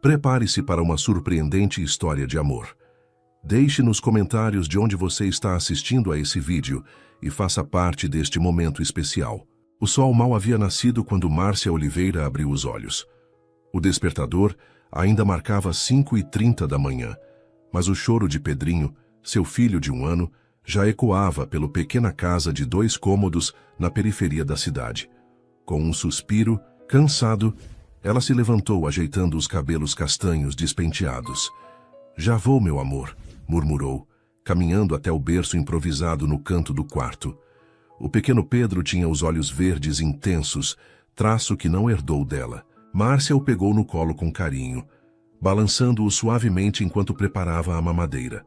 Prepare-se para uma surpreendente história de amor. Deixe nos comentários de onde você está assistindo a esse vídeo e faça parte deste momento especial. O sol mal havia nascido quando Márcia Oliveira abriu os olhos. O despertador ainda marcava 5h30 da manhã, mas o choro de Pedrinho, seu filho de 1 ano, já ecoava pela pequena casa de 2 cômodos na periferia da cidade. Com um suspiro, cansado, ela se levantou ajeitando os cabelos castanhos despenteados. "Já vou, meu amor", murmurou, caminhando até o berço improvisado no canto do quarto. O pequeno Pedro tinha os olhos verdes intensos, traço que não herdou dela. Márcia o pegou no colo com carinho, balançando-o suavemente enquanto preparava a mamadeira.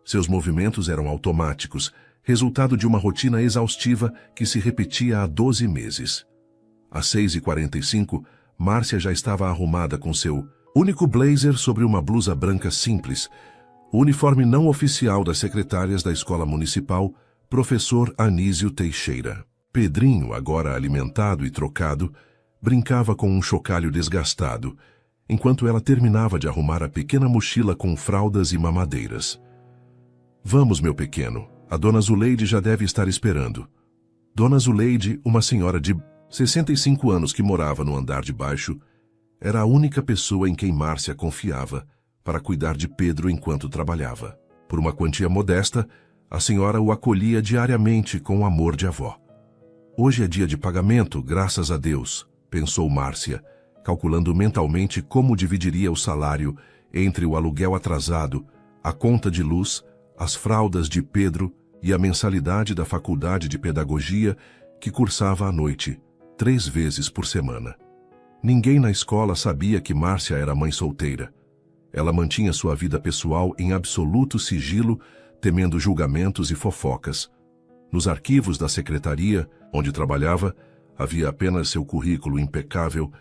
Seus movimentos eram automáticos, resultado de uma rotina exaustiva que se repetia há 12 meses. Às 6h45, Márcia já estava arrumada com seu único blazer sobre uma blusa branca simples, o uniforme não oficial das secretárias da escola municipal, professor Anísio Teixeira. Pedrinho, agora alimentado e trocado, brincava com um chocalho desgastado, enquanto ela terminava de arrumar a pequena mochila com fraldas e mamadeiras. "Vamos, meu pequeno, a dona Zuleide já deve estar esperando." Dona Zuleide, uma senhora de 65 anos que morava no andar de baixo, era a única pessoa em quem Márcia confiava para cuidar de Pedro enquanto trabalhava. Por uma quantia modesta, a senhora o acolhia diariamente com o amor de avó. "Hoje é dia de pagamento, graças a Deus", pensou Márcia, calculando mentalmente como dividiria o salário entre o aluguel atrasado, a conta de luz, as fraldas de Pedro e a mensalidade da faculdade de pedagogia que cursava à noite, 3 vezes por semana. Ninguém na escola sabia que Márcia era mãe solteira. Ela mantinha sua vida pessoal em absoluto sigilo, temendo julgamentos e fofocas. Nos arquivos da secretaria, onde trabalhava, havia apenas seu currículo impecável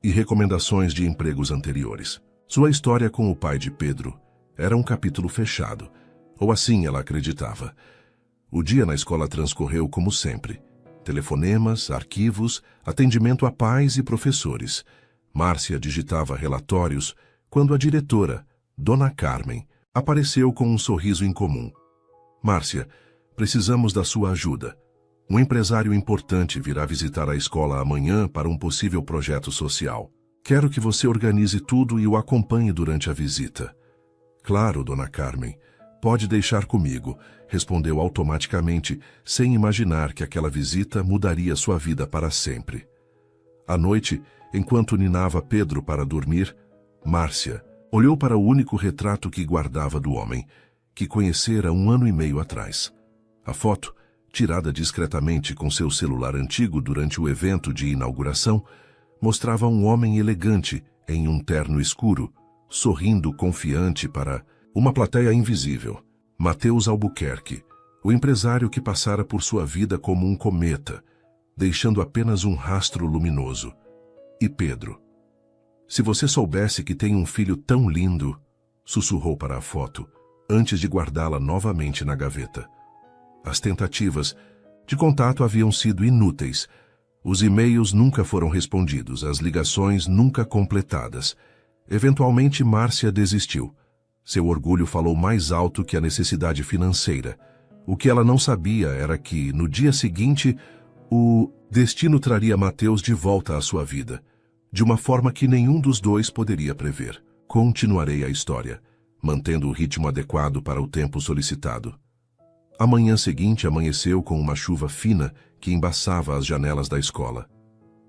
e recomendações de empregos anteriores. Sua história com o pai de Pedro era um capítulo fechado, ou assim ela acreditava. O dia na escola transcorreu como sempre. Telefonemas, arquivos, atendimento a pais e professores. Márcia digitava relatórios quando a diretora, Dona Carmen, apareceu com um sorriso incomum. "Márcia, precisamos da sua ajuda. Um empresário importante virá visitar a escola amanhã para um possível projeto social. Quero que você organize tudo e o acompanhe durante a visita." "Claro, Dona Carmen. Pode deixar comigo", respondeu automaticamente, sem imaginar que aquela visita mudaria sua vida para sempre. À noite, enquanto ninava Pedro para dormir, Márcia olhou para o único retrato que guardava do homem, que conhecera 1 ano e meio atrás. A foto, tirada discretamente com seu celular antigo durante o evento de inauguração, mostrava um homem elegante em um terno escuro, sorrindo confiante para uma plateia invisível. Matheus Albuquerque, o empresário que passara por sua vida como um cometa, deixando apenas um rastro luminoso. E Pedro. "Se você soubesse que tem um filho tão lindo", sussurrou para a foto, antes de guardá-la novamente na gaveta. As tentativas de contato haviam sido inúteis. Os e-mails nunca foram respondidos, as ligações nunca completadas. Eventualmente, Márcia desistiu. Seu orgulho falou mais alto que a necessidade financeira. O que ela não sabia era que, no dia seguinte, o destino traria Matheus de volta à sua vida, de uma forma que nenhum dos dois poderia prever. Continuarei a história, mantendo o ritmo adequado para o tempo solicitado. A manhã seguinte amanheceu com uma chuva fina que embaçava as janelas da escola.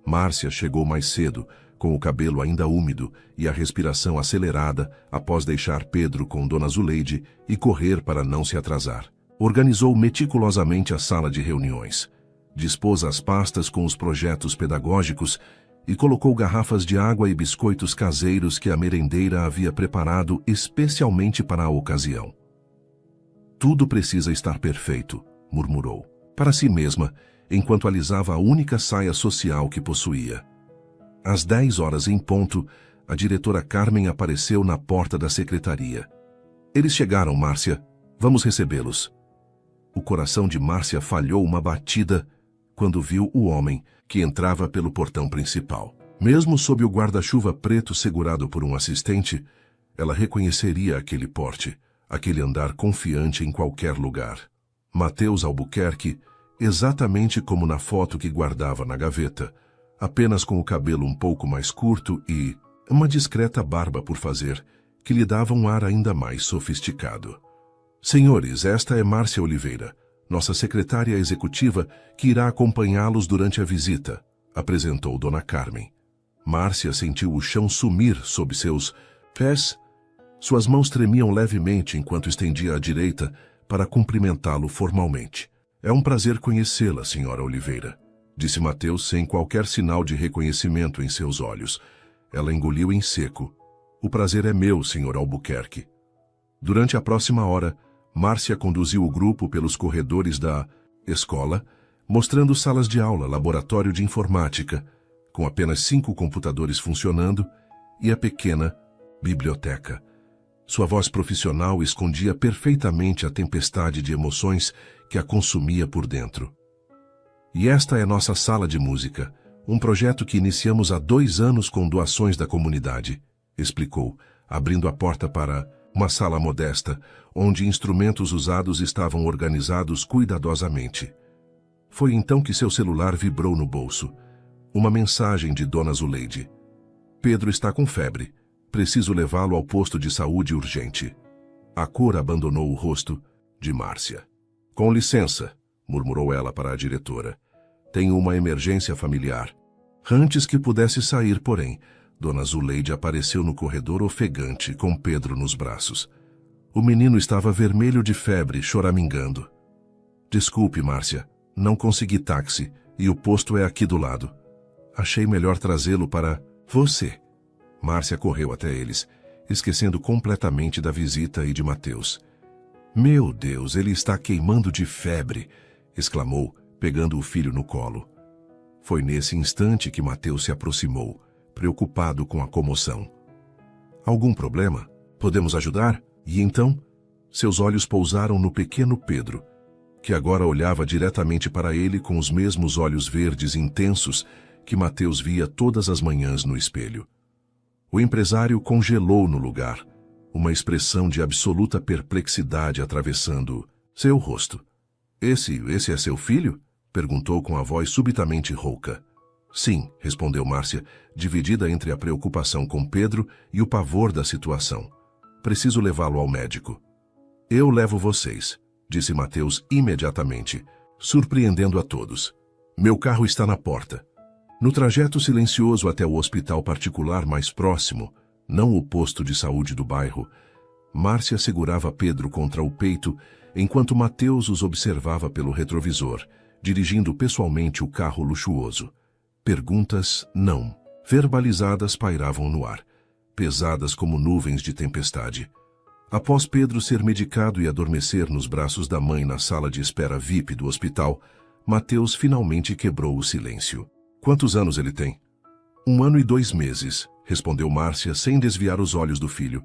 Márcia chegou mais cedo, com o cabelo ainda úmido e a respiração acelerada após deixar Pedro com Dona Zuleide e correr para não se atrasar. Organizou meticulosamente a sala de reuniões. Dispôs as pastas com os projetos pedagógicos e colocou garrafas de água e biscoitos caseiros que a merendeira havia preparado especialmente para a ocasião. "Tudo precisa estar perfeito", murmurou, para si mesma, enquanto alisava a única saia social que possuía. Às 10 horas em ponto, a diretora Carmen apareceu na porta da secretaria. "Eles chegaram, Márcia. Vamos recebê-los." O coração de Márcia falhou uma batida quando viu o homem que entrava pelo portão principal. Mesmo sob o guarda-chuva preto segurado por um assistente, ela reconheceria aquele porte, aquele andar confiante em qualquer lugar. Mateus Albuquerque, exatamente como na foto que guardava na gaveta, apenas com o cabelo um pouco mais curto e uma discreta barba por fazer, que lhe dava um ar ainda mais sofisticado. Senhores, esta é Márcia Oliveira, nossa secretária executiva que irá acompanhá-los durante a visita, apresentou Dona Carmen. Márcia sentiu o chão sumir sob seus pés. Suas mãos tremiam levemente enquanto estendia à direita para cumprimentá-lo formalmente. É um prazer conhecê-la, senhora Oliveira, disse Mateus sem qualquer sinal de reconhecimento em seus olhos. Ela engoliu em seco. O prazer é meu, senhor Albuquerque. Durante a próxima hora, Márcia conduziu o grupo pelos corredores da escola, mostrando salas de aula, laboratório de informática, com apenas 5 computadores funcionando, e a pequena biblioteca. Sua voz profissional escondia perfeitamente a tempestade de emoções que a consumia por dentro. E esta é nossa sala de música, um projeto que iniciamos há 2 anos com doações da comunidade, explicou, abrindo a porta para uma sala modesta, onde instrumentos usados estavam organizados cuidadosamente. Foi então que seu celular vibrou no bolso. Uma mensagem de Dona Zuleide. Pedro está com febre. Preciso levá-lo ao posto de saúde urgente. A cor abandonou o rosto de Márcia. Com licença, murmurou ela para a diretora. Tenho uma emergência familiar. Antes que pudesse sair, porém, Dona Zuleide apareceu no corredor ofegante, com Pedro nos braços. O menino estava vermelho de febre, choramingando. Desculpe, Márcia, não consegui táxi e o posto é aqui do lado. Achei melhor trazê-lo para você. Márcia correu até eles, esquecendo completamente da visita e de Mateus. Meu Deus, ele está queimando de febre, exclamou, pegando o filho no colo. Foi nesse instante que Mateus se aproximou, preocupado com a comoção. Algum problema? Podemos ajudar? E então, seus olhos pousaram no pequeno Pedro, que agora olhava diretamente para ele com os mesmos olhos verdes intensos que Mateus via todas as manhãs no espelho. O empresário congelou no lugar, uma expressão de absoluta perplexidade atravessando seu rosto. Esse é seu filho? Perguntou com a voz subitamente rouca. Sim, respondeu Márcia, dividida entre a preocupação com Pedro e o pavor da situação. Preciso levá-lo ao médico. Eu levo vocês, disse Mateus imediatamente, surpreendendo a todos. Meu carro está na porta. No trajeto silencioso até o hospital particular mais próximo, não o posto de saúde do bairro, Márcia segurava Pedro contra o peito enquanto Mateus os observava pelo retrovisor, dirigindo pessoalmente o carro luxuoso. Perguntas não, verbalizadas pairavam no ar, pesadas como nuvens de tempestade. Após Pedro ser medicado e adormecer nos braços da mãe na sala de espera VIP do hospital, Mateus finalmente quebrou o silêncio. Quantos anos ele tem? 1 ano e 2 meses, respondeu Márcia sem desviar os olhos do filho.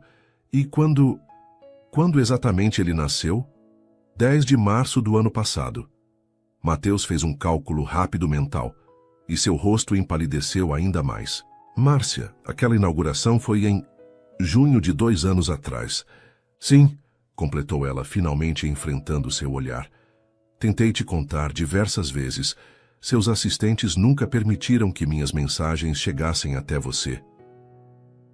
E quando exatamente ele nasceu? 10 de março do ano passado. Mateus fez um cálculo rápido mental, e seu rosto empalideceu ainda mais. Márcia, aquela inauguração foi em junho de 2 anos atrás. Sim, completou ela, finalmente enfrentando seu olhar. Tentei te contar diversas vezes. Seus assistentes nunca permitiram que minhas mensagens chegassem até você.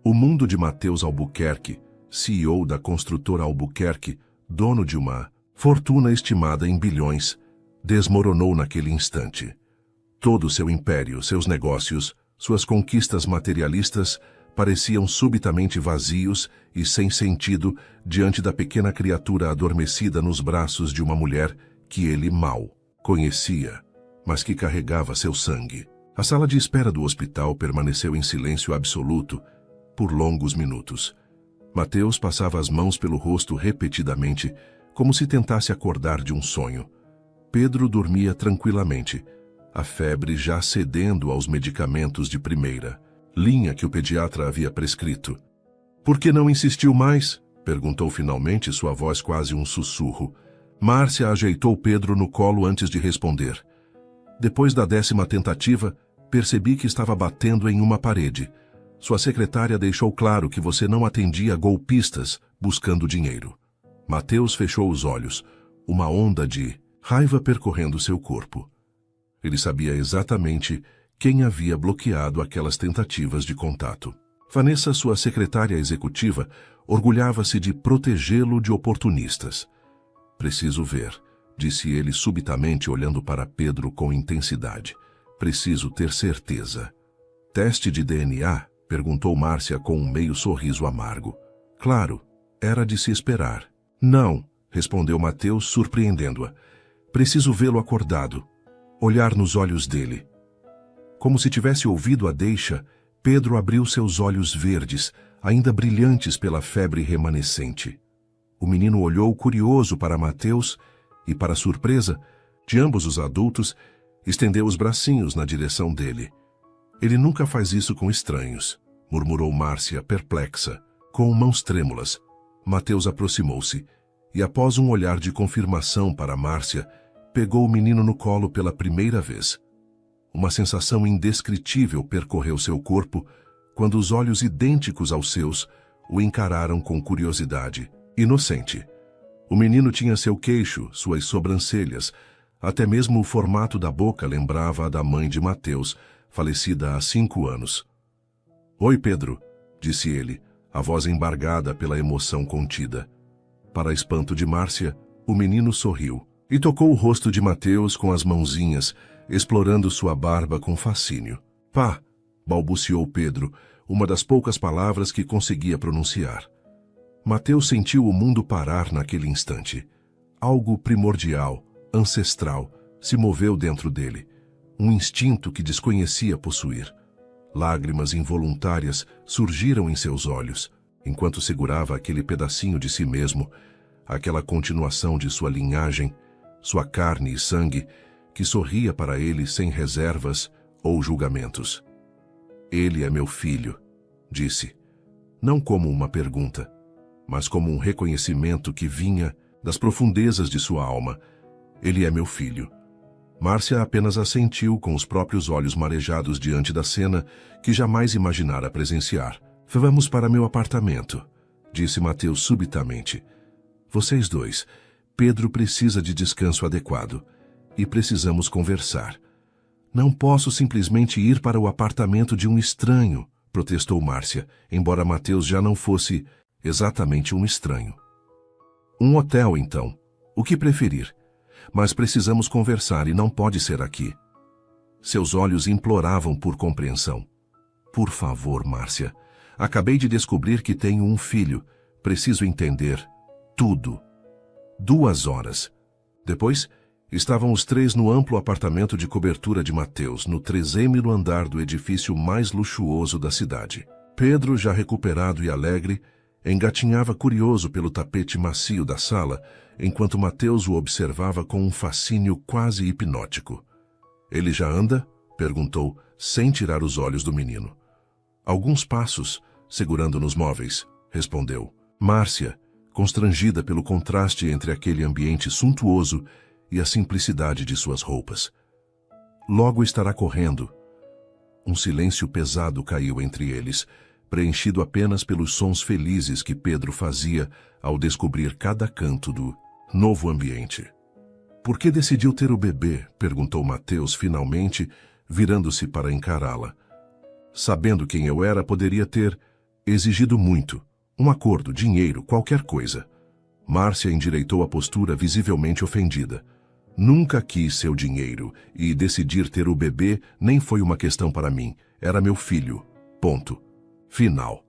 O mundo de Mateus Albuquerque, CEO da construtora Albuquerque, dono de uma fortuna estimada em bilhões, desmoronou naquele instante. Todo seu império, seus negócios, suas conquistas materialistas pareciam subitamente vazios e sem sentido diante da pequena criatura adormecida nos braços de uma mulher que ele mal conhecia, mas que carregava seu sangue. A sala de espera do hospital permaneceu em silêncio absoluto por longos minutos. Mateus passava as mãos pelo rosto repetidamente, como se tentasse acordar de um sonho. Pedro dormia tranquilamente, a febre já cedendo aos medicamentos de primeira linha que o pediatra havia prescrito. Por que não insistiu mais? Perguntou finalmente, sua voz quase um sussurro. Márcia ajeitou Pedro no colo antes de responder. Depois da 10ª tentativa, Percebi que estava batendo em uma parede. Sua secretária deixou claro que você não atendia golpistas buscando dinheiro. Mateus fechou os olhos, uma onda de raiva percorrendo seu corpo. Ele sabia exatamente quem havia bloqueado aquelas tentativas de contato. Vanessa, sua secretária executiva, orgulhava-se de protegê-lo de oportunistas. Preciso ver, disse ele subitamente olhando para Pedro com intensidade. Preciso ter certeza. Teste de DNA? Perguntou Márcia com um meio sorriso amargo. Claro, era de se esperar. Não, respondeu Mateus, surpreendendo-a. Preciso vê-lo acordado. Olhar nos olhos dele. Como se tivesse ouvido a deixa, Pedro abriu seus olhos verdes, ainda brilhantes pela febre remanescente. O menino olhou curioso para Mateus e, para surpresa de ambos os adultos, estendeu os bracinhos na direção dele. Ele nunca faz isso com estranhos, murmurou Márcia, perplexa, com mãos trêmulas. Mateus aproximou-se e, após um olhar de confirmação para Márcia, pegou o menino no colo pela primeira vez. Uma sensação indescritível percorreu seu corpo quando os olhos idênticos aos seus o encararam com curiosidade, inocente. O menino tinha seu queixo, suas sobrancelhas, até mesmo o formato da boca lembrava a da mãe de Mateus, falecida há 5 anos. Oi, Pedro, disse ele, a voz embargada pela emoção contida. Para espanto de Márcia, o menino sorriu e tocou o rosto de Mateus com as mãozinhas, explorando sua barba com fascínio. Pá, balbuciou Pedro, uma das poucas palavras que conseguia pronunciar. Mateus sentiu o mundo parar naquele instante. Algo primordial, ancestral, se moveu dentro dele. Um instinto que desconhecia possuir. Lágrimas involuntárias surgiram em seus olhos, enquanto segurava aquele pedacinho de si mesmo, aquela continuação de sua linhagem, sua carne e sangue, que sorria para ele sem reservas ou julgamentos. Ele é meu filho, disse, não como uma pergunta, mas como um reconhecimento que vinha das profundezas de sua alma. Ele é meu filho. Márcia apenas assentiu com os próprios olhos marejados diante da cena que jamais imaginara presenciar. Vamos para meu apartamento, disse Mateus subitamente. Vocês dois, Pedro precisa de descanso adequado e precisamos conversar. Não posso simplesmente ir para o apartamento de um estranho, protestou Márcia, embora Mateus já não fosse exatamente um estranho. Um hotel, então. O que preferir? Mas precisamos conversar e não pode ser aqui. Seus olhos imploravam por compreensão. Por favor, Márcia. Acabei de descobrir que tenho um filho. Preciso entender tudo. 2 horas. Depois, estavam os três no amplo apartamento de cobertura de Mateus, no 3º andar do edifício mais luxuoso da cidade. Pedro, já recuperado e alegre, engatinhava curioso pelo tapete macio da sala, enquanto Mateus o observava com um fascínio quase hipnótico. Ele já anda? Perguntou, sem tirar os olhos do menino. Alguns passos, segurando nos móveis, respondeu. Márcia, constrangida pelo contraste entre aquele ambiente suntuoso e a simplicidade de suas roupas. Logo estará correndo. Um silêncio pesado caiu entre eles, preenchido apenas pelos sons felizes que Pedro fazia ao descobrir cada canto do novo ambiente. Por que decidiu ter o bebê? Perguntou Mateus finalmente, virando-se para encará-la. Sabendo quem eu era, poderia ter exigido muito. Um acordo, dinheiro, qualquer coisa. Márcia endireitou a postura visivelmente ofendida. Nunca quis seu dinheiro, e decidir ter o bebê nem foi uma questão para mim. Era meu filho. Ponto. Final.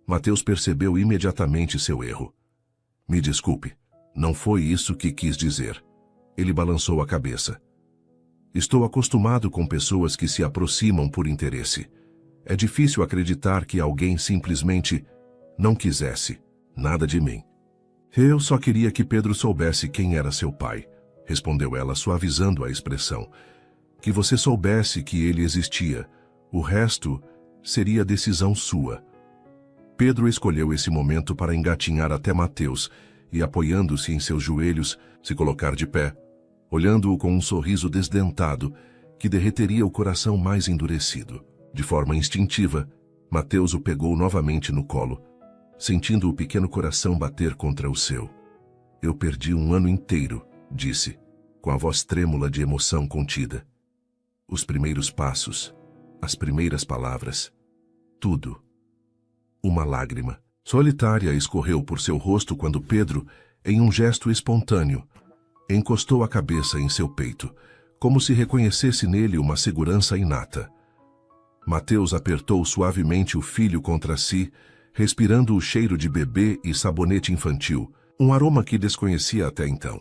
Mateus percebeu imediatamente seu erro. Me desculpe, não foi isso que quis dizer. Ele balançou a cabeça. Estou acostumado com pessoas que se aproximam por interesse. É difícil acreditar que alguém simplesmente não quisesse nada de mim. Eu só queria que Pedro soubesse quem era seu pai, respondeu ela, suavizando a expressão. Que você soubesse que ele existia. O resto seria decisão sua. Pedro escolheu esse momento para engatinhar até Mateus e, apoiando-se em seus joelhos, se colocar de pé, olhando-o com um sorriso desdentado que derreteria o coração mais endurecido. De forma instintiva, Mateus o pegou novamente no colo, sentindo o pequeno coração bater contra o seu. Eu perdi um ano inteiro, disse, com a voz trêmula de emoção contida. Os primeiros passos, as primeiras palavras, tudo. Uma lágrima solitária escorreu por seu rosto quando Pedro, em um gesto espontâneo, encostou a cabeça em seu peito, como se reconhecesse nele uma segurança inata. Mateus apertou suavemente o filho contra si, respirando o cheiro de bebê e sabonete infantil, um aroma que desconhecia até então,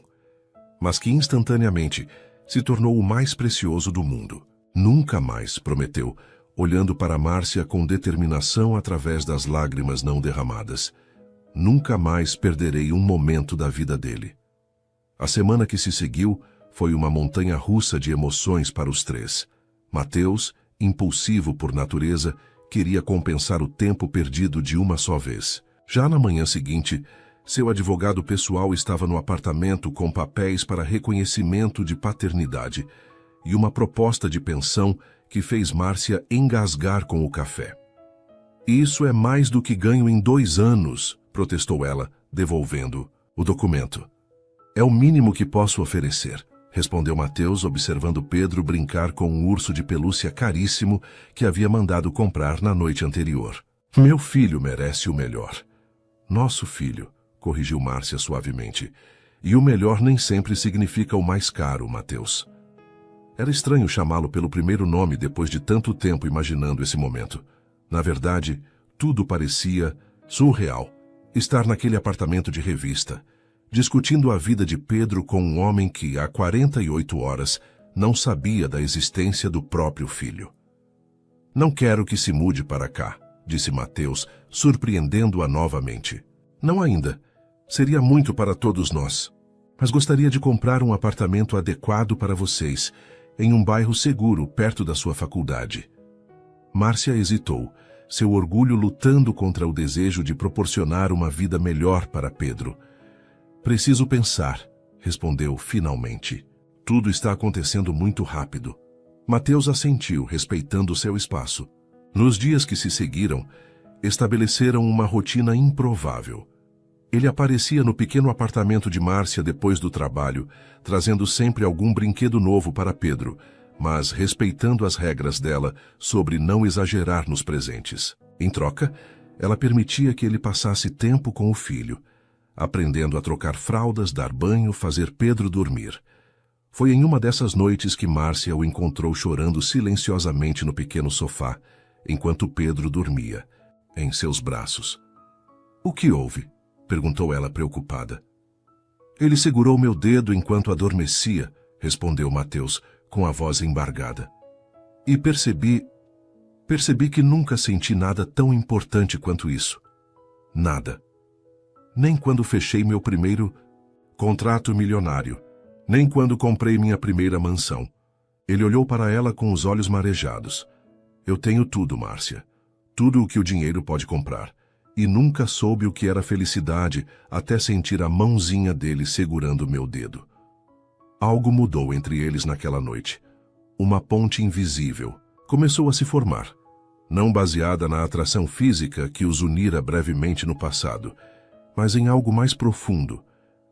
mas que instantaneamente se tornou o mais precioso do mundo. Nunca mais, prometeu, olhando para Márcia com determinação através das lágrimas não derramadas. Nunca mais perderei um momento da vida dele. A semana que se seguiu foi uma montanha-russa de emoções para os três. Mateus, impulsivo por natureza, queria compensar o tempo perdido de uma só vez. Já na manhã seguinte, seu advogado pessoal estava no apartamento com papéis para reconhecimento de paternidade e uma proposta de pensão que fez Márcia engasgar com o café. Isso é mais do que ganho em 2 anos, protestou ela, devolvendo o documento. É o mínimo que posso oferecer, respondeu Mateus, observando Pedro brincar com um urso de pelúcia caríssimo que havia mandado comprar na noite anterior. Meu filho merece o melhor. Nosso filho, corrigiu Márcia suavemente. E o melhor nem sempre significa o mais caro, Mateus. Era estranho chamá-lo pelo primeiro nome depois de tanto tempo imaginando esse momento. Na verdade, tudo parecia surreal. Estar naquele apartamento de revista, discutindo a vida de Pedro com um homem que, há 48 horas, não sabia da existência do próprio filho. Não quero que se mude para cá, disse Mateus, surpreendendo-a novamente. Não ainda. Seria muito para todos nós. Mas gostaria de comprar um apartamento adequado para vocês, em um bairro seguro, perto da sua faculdade. Márcia hesitou, seu orgulho lutando contra o desejo de proporcionar uma vida melhor para Pedro. Preciso pensar, respondeu finalmente. Tudo está acontecendo muito rápido. Mateus assentiu, respeitando seu espaço. Nos dias que se seguiram, estabeleceram uma rotina improvável. Ele aparecia no pequeno apartamento de Márcia depois do trabalho, trazendo sempre algum brinquedo novo para Pedro, mas respeitando as regras dela sobre não exagerar nos presentes. Em troca, ela permitia que ele passasse tempo com o filho, aprendendo a trocar fraldas, dar banho, fazer Pedro dormir. Foi em uma dessas noites que Márcia o encontrou chorando silenciosamente no pequeno sofá, enquanto Pedro dormia, em seus braços. O que houve? Perguntou ela preocupada. Ele segurou meu dedo enquanto adormecia, respondeu Mateus, com a voz embargada. E percebi que nunca senti nada tão importante quanto isso. Nada. Nem quando fechei meu primeiro contrato milionário, nem quando comprei minha primeira mansão. Ele olhou para ela com os olhos marejados. Eu tenho tudo, Márcia. Tudo o que o dinheiro pode comprar. E nunca soube o que era felicidade até sentir a mãozinha dele segurando meu dedo. Algo mudou entre eles naquela noite. Uma ponte invisível começou a se formar, não baseada na atração física que os unira brevemente no passado, mas em algo mais profundo,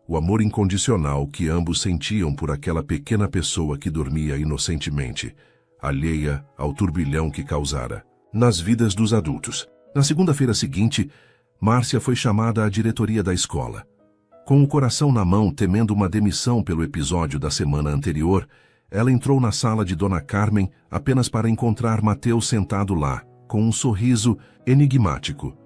o amor incondicional que ambos sentiam por aquela pequena pessoa que dormia inocentemente, alheia ao turbilhão que causara nas vidas dos adultos. Na segunda-feira seguinte, Márcia foi chamada à diretoria da escola. Com o coração na mão, temendo uma demissão pelo episódio da semana anterior, ela entrou na sala de Dona Carmen apenas para encontrar Mateus sentado lá, com um sorriso enigmático.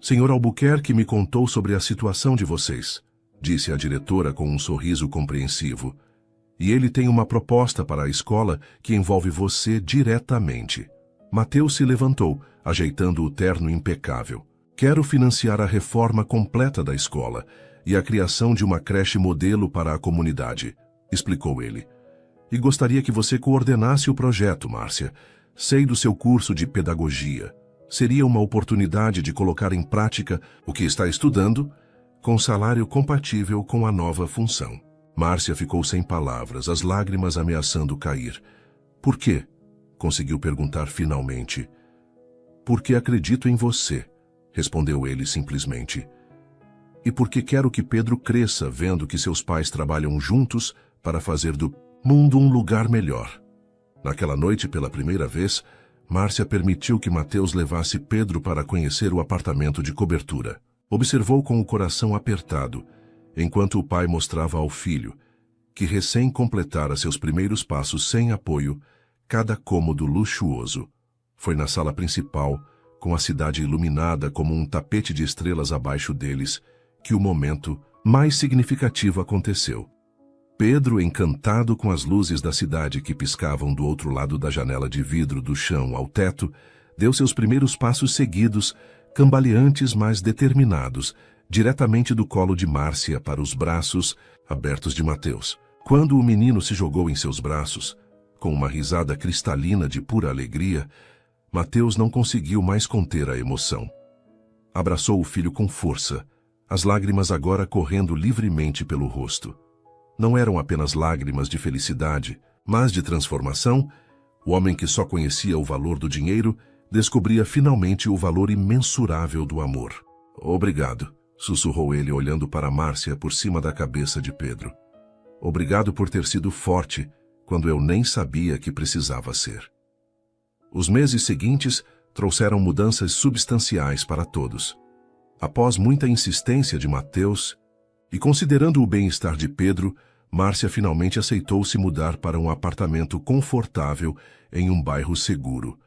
Senhor Albuquerque me contou sobre a situação de vocês, disse a diretora com um sorriso compreensivo. E ele tem uma proposta para a escola que envolve você diretamente. Mateus se levantou, ajeitando o terno impecável. Quero financiar a reforma completa da escola e a criação de uma creche modelo para a comunidade, explicou ele. E gostaria que você coordenasse o projeto, Márcia. Sei do seu curso de pedagogia. Seria uma oportunidade de colocar em prática o que está estudando, com salário compatível com a nova função. Márcia ficou sem palavras, as lágrimas ameaçando cair. Por quê? Conseguiu perguntar finalmente. Porque acredito em você, respondeu ele simplesmente. E porque quero que Pedro cresça vendo que seus pais trabalham juntos para fazer do mundo um lugar melhor. Naquela noite, pela primeira vez, Márcia permitiu que Mateus levasse Pedro para conhecer o apartamento de cobertura. Observou com o coração apertado, enquanto o pai mostrava ao filho, que recém completara seus primeiros passos sem apoio, cada cômodo luxuoso. Foi na sala principal, com a cidade iluminada como um tapete de estrelas abaixo deles, que o momento mais significativo aconteceu. Pedro, encantado com as luzes da cidade que piscavam do outro lado da janela de vidro do chão ao teto, deu seus primeiros passos seguidos, cambaleantes mas determinados, diretamente do colo de Márcia para os braços abertos de Mateus. Quando o menino se jogou em seus braços, com uma risada cristalina de pura alegria, Mateus não conseguiu mais conter a emoção. Abraçou o filho com força, as lágrimas agora correndo livremente pelo rosto. Não eram apenas lágrimas de felicidade, mas de transformação. O homem que só conhecia o valor do dinheiro descobria finalmente o valor imensurável do amor. Obrigado, sussurrou ele olhando para Márcia por cima da cabeça de Pedro. Obrigado por ter sido forte quando eu nem sabia que precisava ser. Os meses seguintes trouxeram mudanças substanciais para todos. Após muita insistência de Mateus, e considerando o bem-estar de Pedro, Márcia finalmente aceitou se mudar para um apartamento confortável em um bairro seguro.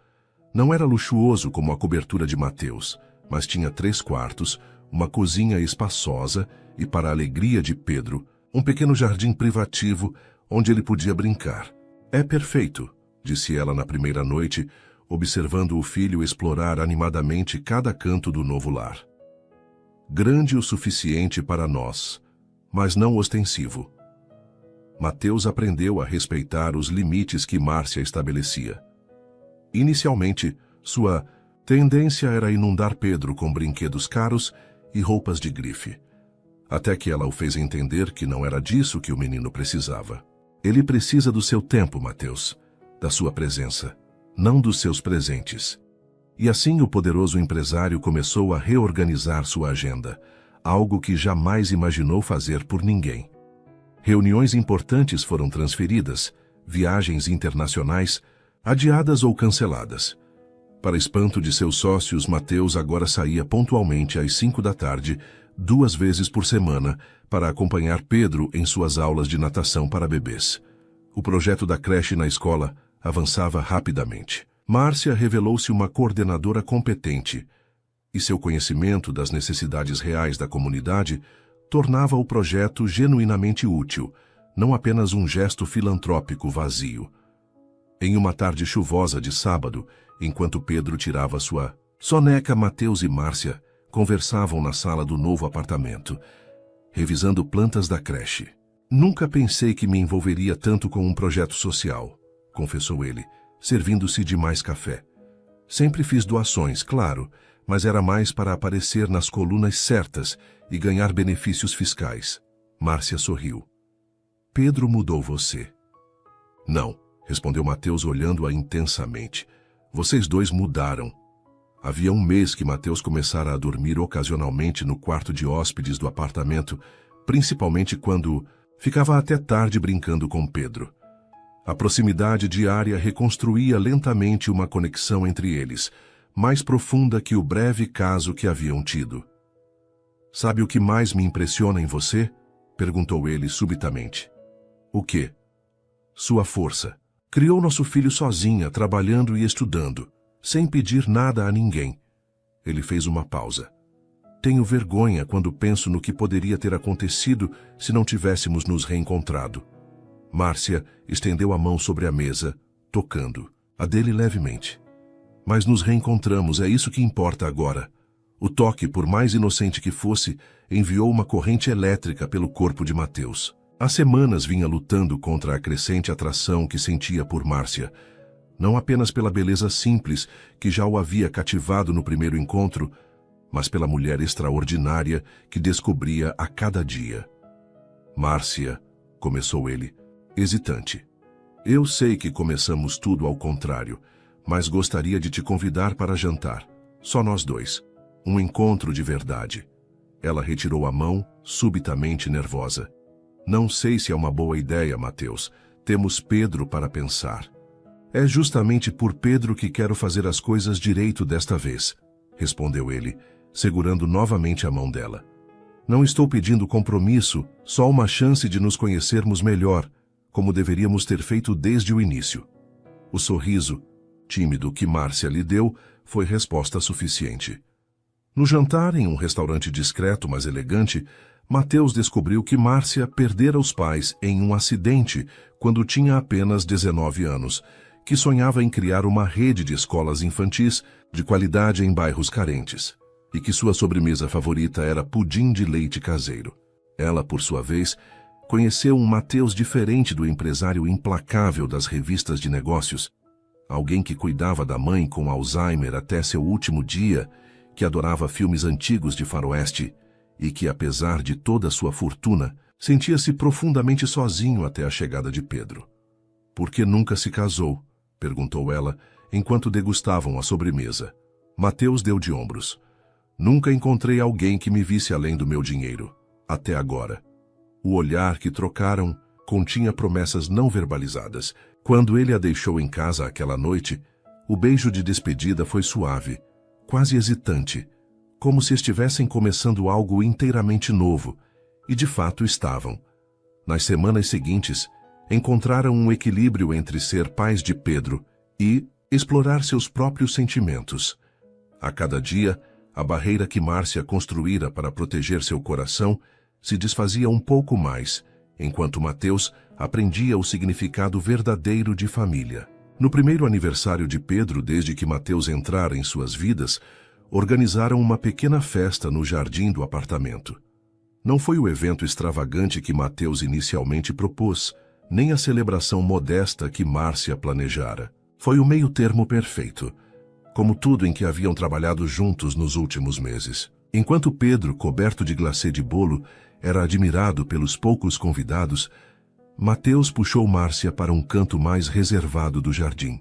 Não era luxuoso como a cobertura de Mateus, mas tinha 3 quartos, uma cozinha espaçosa e, para a alegria de Pedro, um pequeno jardim privativo onde ele podia brincar. É perfeito, disse ela na primeira noite, observando o filho explorar animadamente cada canto do novo lar. Grande o suficiente para nós, mas não ostensivo. Mateus aprendeu a respeitar os limites que Márcia estabelecia. Inicialmente, sua tendência era inundar Pedro com brinquedos caros e roupas de grife, até que ela o fez entender que não era disso que o menino precisava. Ele precisa do seu tempo, Mateus, da sua presença, não dos seus presentes. E assim o poderoso empresário começou a reorganizar sua agenda, algo que jamais imaginou fazer por ninguém. Reuniões importantes foram transferidas, viagens internacionais adiadas ou canceladas. Para espanto de seus sócios, Mateus agora saía pontualmente às 5 da tarde, 2 vezes por semana, para acompanhar Pedro em suas aulas de natação para bebês. O projeto da creche na escola avançava rapidamente. Márcia revelou-se uma coordenadora competente, e seu conhecimento das necessidades reais da comunidade tornava o projeto genuinamente útil, não apenas um gesto filantrópico vazio. Em uma tarde chuvosa de sábado, enquanto Pedro tirava sua soneca, Mateus e Márcia conversavam na sala do novo apartamento, revisando plantas da creche. Nunca pensei que me envolveria tanto com um projeto social, confessou ele, servindo-se de mais café. Sempre fiz doações, claro, mas era mais para aparecer nas colunas certas e ganhar benefícios fiscais. Márcia sorriu. Pedro mudou você. Não, respondeu Mateus olhando-a intensamente. Vocês dois mudaram. Havia 1 mês que Mateus começara a dormir ocasionalmente no quarto de hóspedes do apartamento, principalmente quando ficava até tarde brincando com Pedro. A proximidade diária reconstruía lentamente uma conexão entre eles, mais profunda que o breve caso que haviam tido. Sabe o que mais me impressiona em você? Perguntou ele subitamente. O quê? Sua força. Criou nosso filho sozinha, trabalhando e estudando, sem pedir nada a ninguém. Ele fez uma pausa. Tenho vergonha quando penso no que poderia ter acontecido se não tivéssemos nos reencontrado. Márcia estendeu a mão sobre a mesa, tocando, a dele levemente. Mas nos reencontramos, é isso que importa agora. O toque, por mais inocente que fosse, enviou uma corrente elétrica pelo corpo de Mateus. Há semanas vinha lutando contra a crescente atração que sentia por Márcia, não apenas pela beleza simples que já o havia cativado no primeiro encontro, mas pela mulher extraordinária que descobria a cada dia. Márcia, começou ele, hesitante. Eu sei que começamos tudo ao contrário, mas gostaria de te convidar para jantar. Só nós dois. Um encontro de verdade. Ela retirou a mão, subitamente nervosa. Não sei se é uma boa ideia, Mateus. Temos Pedro para pensar. É justamente por Pedro que quero fazer as coisas direito desta vez, respondeu ele, segurando novamente a mão dela. Não estou pedindo compromisso, só uma chance de nos conhecermos melhor, como deveríamos ter feito desde o início. O sorriso, tímido, que Márcia lhe deu, foi resposta suficiente. No jantar, em um restaurante discreto, mas elegante, Mateus descobriu que Márcia perdera os pais em um acidente quando tinha apenas 19 anos, que sonhava em criar uma rede de escolas infantis de qualidade em bairros carentes, e que sua sobremesa favorita era pudim de leite caseiro. Ela, por sua vez, conheceu um Mateus diferente do empresário implacável das revistas de negócios, alguém que cuidava da mãe com Alzheimer até seu último dia, que adorava filmes antigos de faroeste e que, apesar de toda sua fortuna, sentia-se profundamente sozinho até a chegada de Pedro. Por que nunca se casou? Perguntou ela, enquanto degustavam a sobremesa. Mateus deu de ombros. Nunca encontrei alguém que me visse além do meu dinheiro, até agora. O olhar que trocaram continha promessas não verbalizadas. Quando ele a deixou em casa aquela noite, o beijo de despedida foi suave, quase hesitante, como se estivessem começando algo inteiramente novo, e de fato estavam. Nas semanas seguintes, encontraram um equilíbrio entre ser pais de Pedro e explorar seus próprios sentimentos. A cada dia, a barreira que Márcia construíra para proteger seu coração se desfazia um pouco mais, enquanto Mateus aprendia o significado verdadeiro de família. No primeiro aniversário de Pedro, desde que Mateus entrara em suas vidas, organizaram uma pequena festa no jardim do apartamento. Não foi o evento extravagante que Mateus inicialmente propôs, nem a celebração modesta que Márcia planejara. Foi o meio-termo perfeito, como tudo em que haviam trabalhado juntos nos últimos meses. Enquanto Pedro, coberto de glacê de bolo, era admirado pelos poucos convidados, Mateus puxou Márcia para um canto mais reservado do jardim.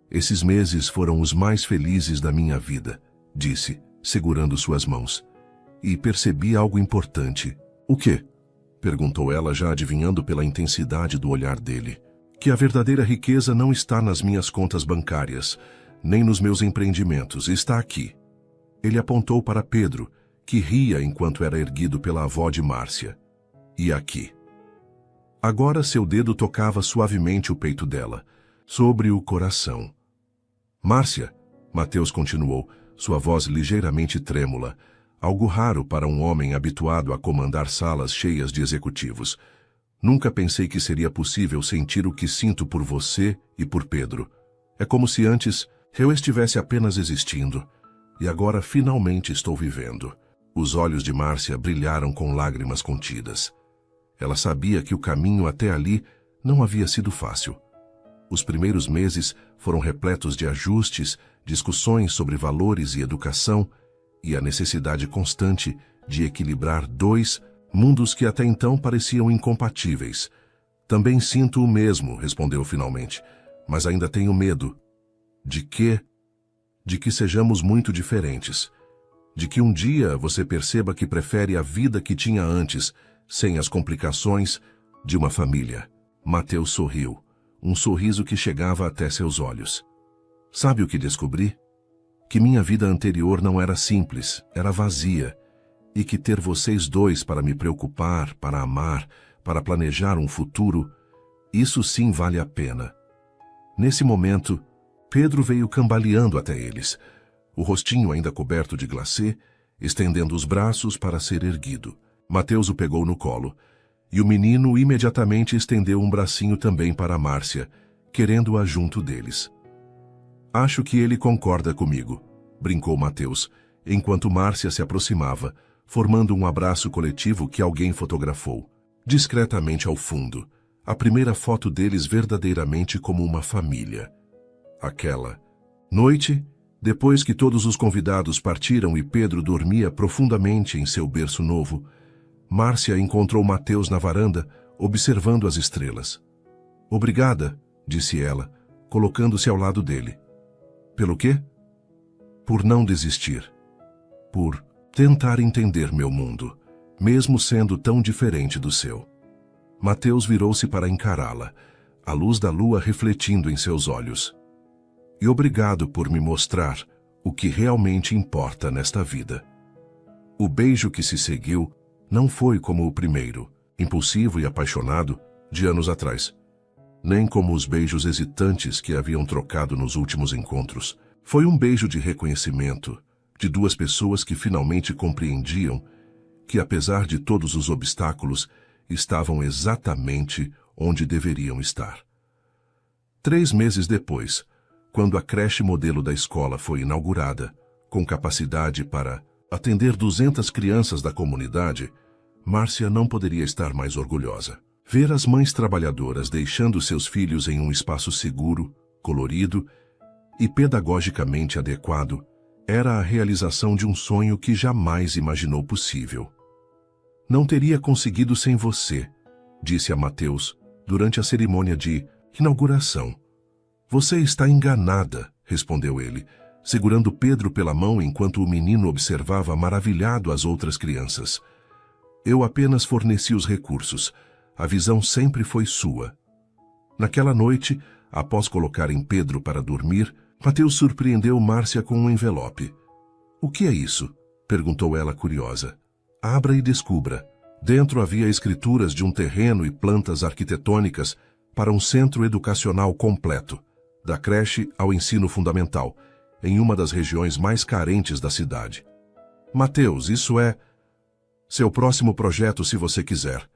Esses meses foram os mais felizes da minha vida, disse, segurando suas mãos. E percebi algo importante. O quê? Perguntou ela, já adivinhando pela intensidade do olhar dele. Que a verdadeira riqueza não está nas minhas contas bancárias, nem nos meus empreendimentos, está aqui. Ele apontou para Pedro, que ria enquanto era erguido pela avó de Márcia. E aqui. Agora seu dedo tocava suavemente o peito dela, sobre o coração. Márcia, Mateus continuou, sua voz ligeiramente trêmula, algo raro para um homem habituado a comandar salas cheias de executivos. Nunca pensei que seria possível sentir o que sinto por você e por Pedro. É como se antes eu estivesse apenas existindo, e agora finalmente estou vivendo. Os olhos de Márcia brilharam com lágrimas contidas. Ela sabia que o caminho até ali não havia sido fácil. Os primeiros meses foram repletos de ajustes, discussões sobre valores e educação e a necessidade constante de equilibrar dois mundos que até então pareciam incompatíveis. Também sinto o mesmo, respondeu finalmente, mas ainda tenho medo. De quê? De que sejamos muito diferentes. De que um dia você perceba que prefere a vida que tinha antes, sem as complicações de uma família. Mateus sorriu, um sorriso que chegava até seus olhos. Sabe o que descobri? Que minha vida anterior não era simples, era vazia, e que ter vocês dois para me preocupar, para amar, para planejar um futuro, isso sim vale a pena. Nesse momento, Pedro veio cambaleando até eles, o rostinho ainda coberto de glacê, estendendo os braços para ser erguido. Mateus o pegou no colo, e o menino imediatamente estendeu um bracinho também para Márcia, querendo-a junto deles. Acho que ele concorda comigo, brincou Mateus, enquanto Márcia se aproximava, formando um abraço coletivo que alguém fotografou, discretamente ao fundo, a primeira foto deles verdadeiramente como uma família. Aquela noite, depois que todos os convidados partiram e Pedro dormia profundamente em seu berço novo, Márcia encontrou Mateus na varanda, observando as estrelas. Obrigada, disse ela, colocando-se ao lado dele. Pelo quê? Por não desistir. Por tentar entender meu mundo, mesmo sendo tão diferente do seu. Mateus virou-se para encará-la, a luz da lua refletindo em seus olhos. E obrigado por me mostrar o que realmente importa nesta vida. O beijo que se seguiu não foi como o primeiro, impulsivo e apaixonado, de anos atrás. Nem como os beijos hesitantes que haviam trocado nos últimos encontros. Foi um beijo de reconhecimento, de duas pessoas que finalmente compreendiam que, apesar de todos os obstáculos, estavam exatamente onde deveriam estar. 3 meses depois, quando a creche modelo da escola foi inaugurada, com capacidade para atender 200 crianças da comunidade, Márcia não poderia estar mais orgulhosa. Ver as mães trabalhadoras deixando seus filhos em um espaço seguro, colorido e pedagogicamente adequado era a realização de um sonho que jamais imaginou possível. Não teria conseguido sem você, disse a Mateus durante a cerimônia de inauguração. Você está enganada, respondeu ele, segurando Pedro pela mão enquanto o menino observava maravilhado as outras crianças. Eu apenas forneci os recursos. A visão sempre foi sua. Naquela noite, após colocarem Pedro para dormir, Mateus surpreendeu Márcia com um envelope. O que é isso? Perguntou ela curiosa. Abra e descubra. Dentro havia escrituras de um terreno e plantas arquitetônicas para um centro educacional completo, da creche ao ensino fundamental, em uma das regiões mais carentes da cidade. Mateus, isso é seu próximo projeto, se você quiser,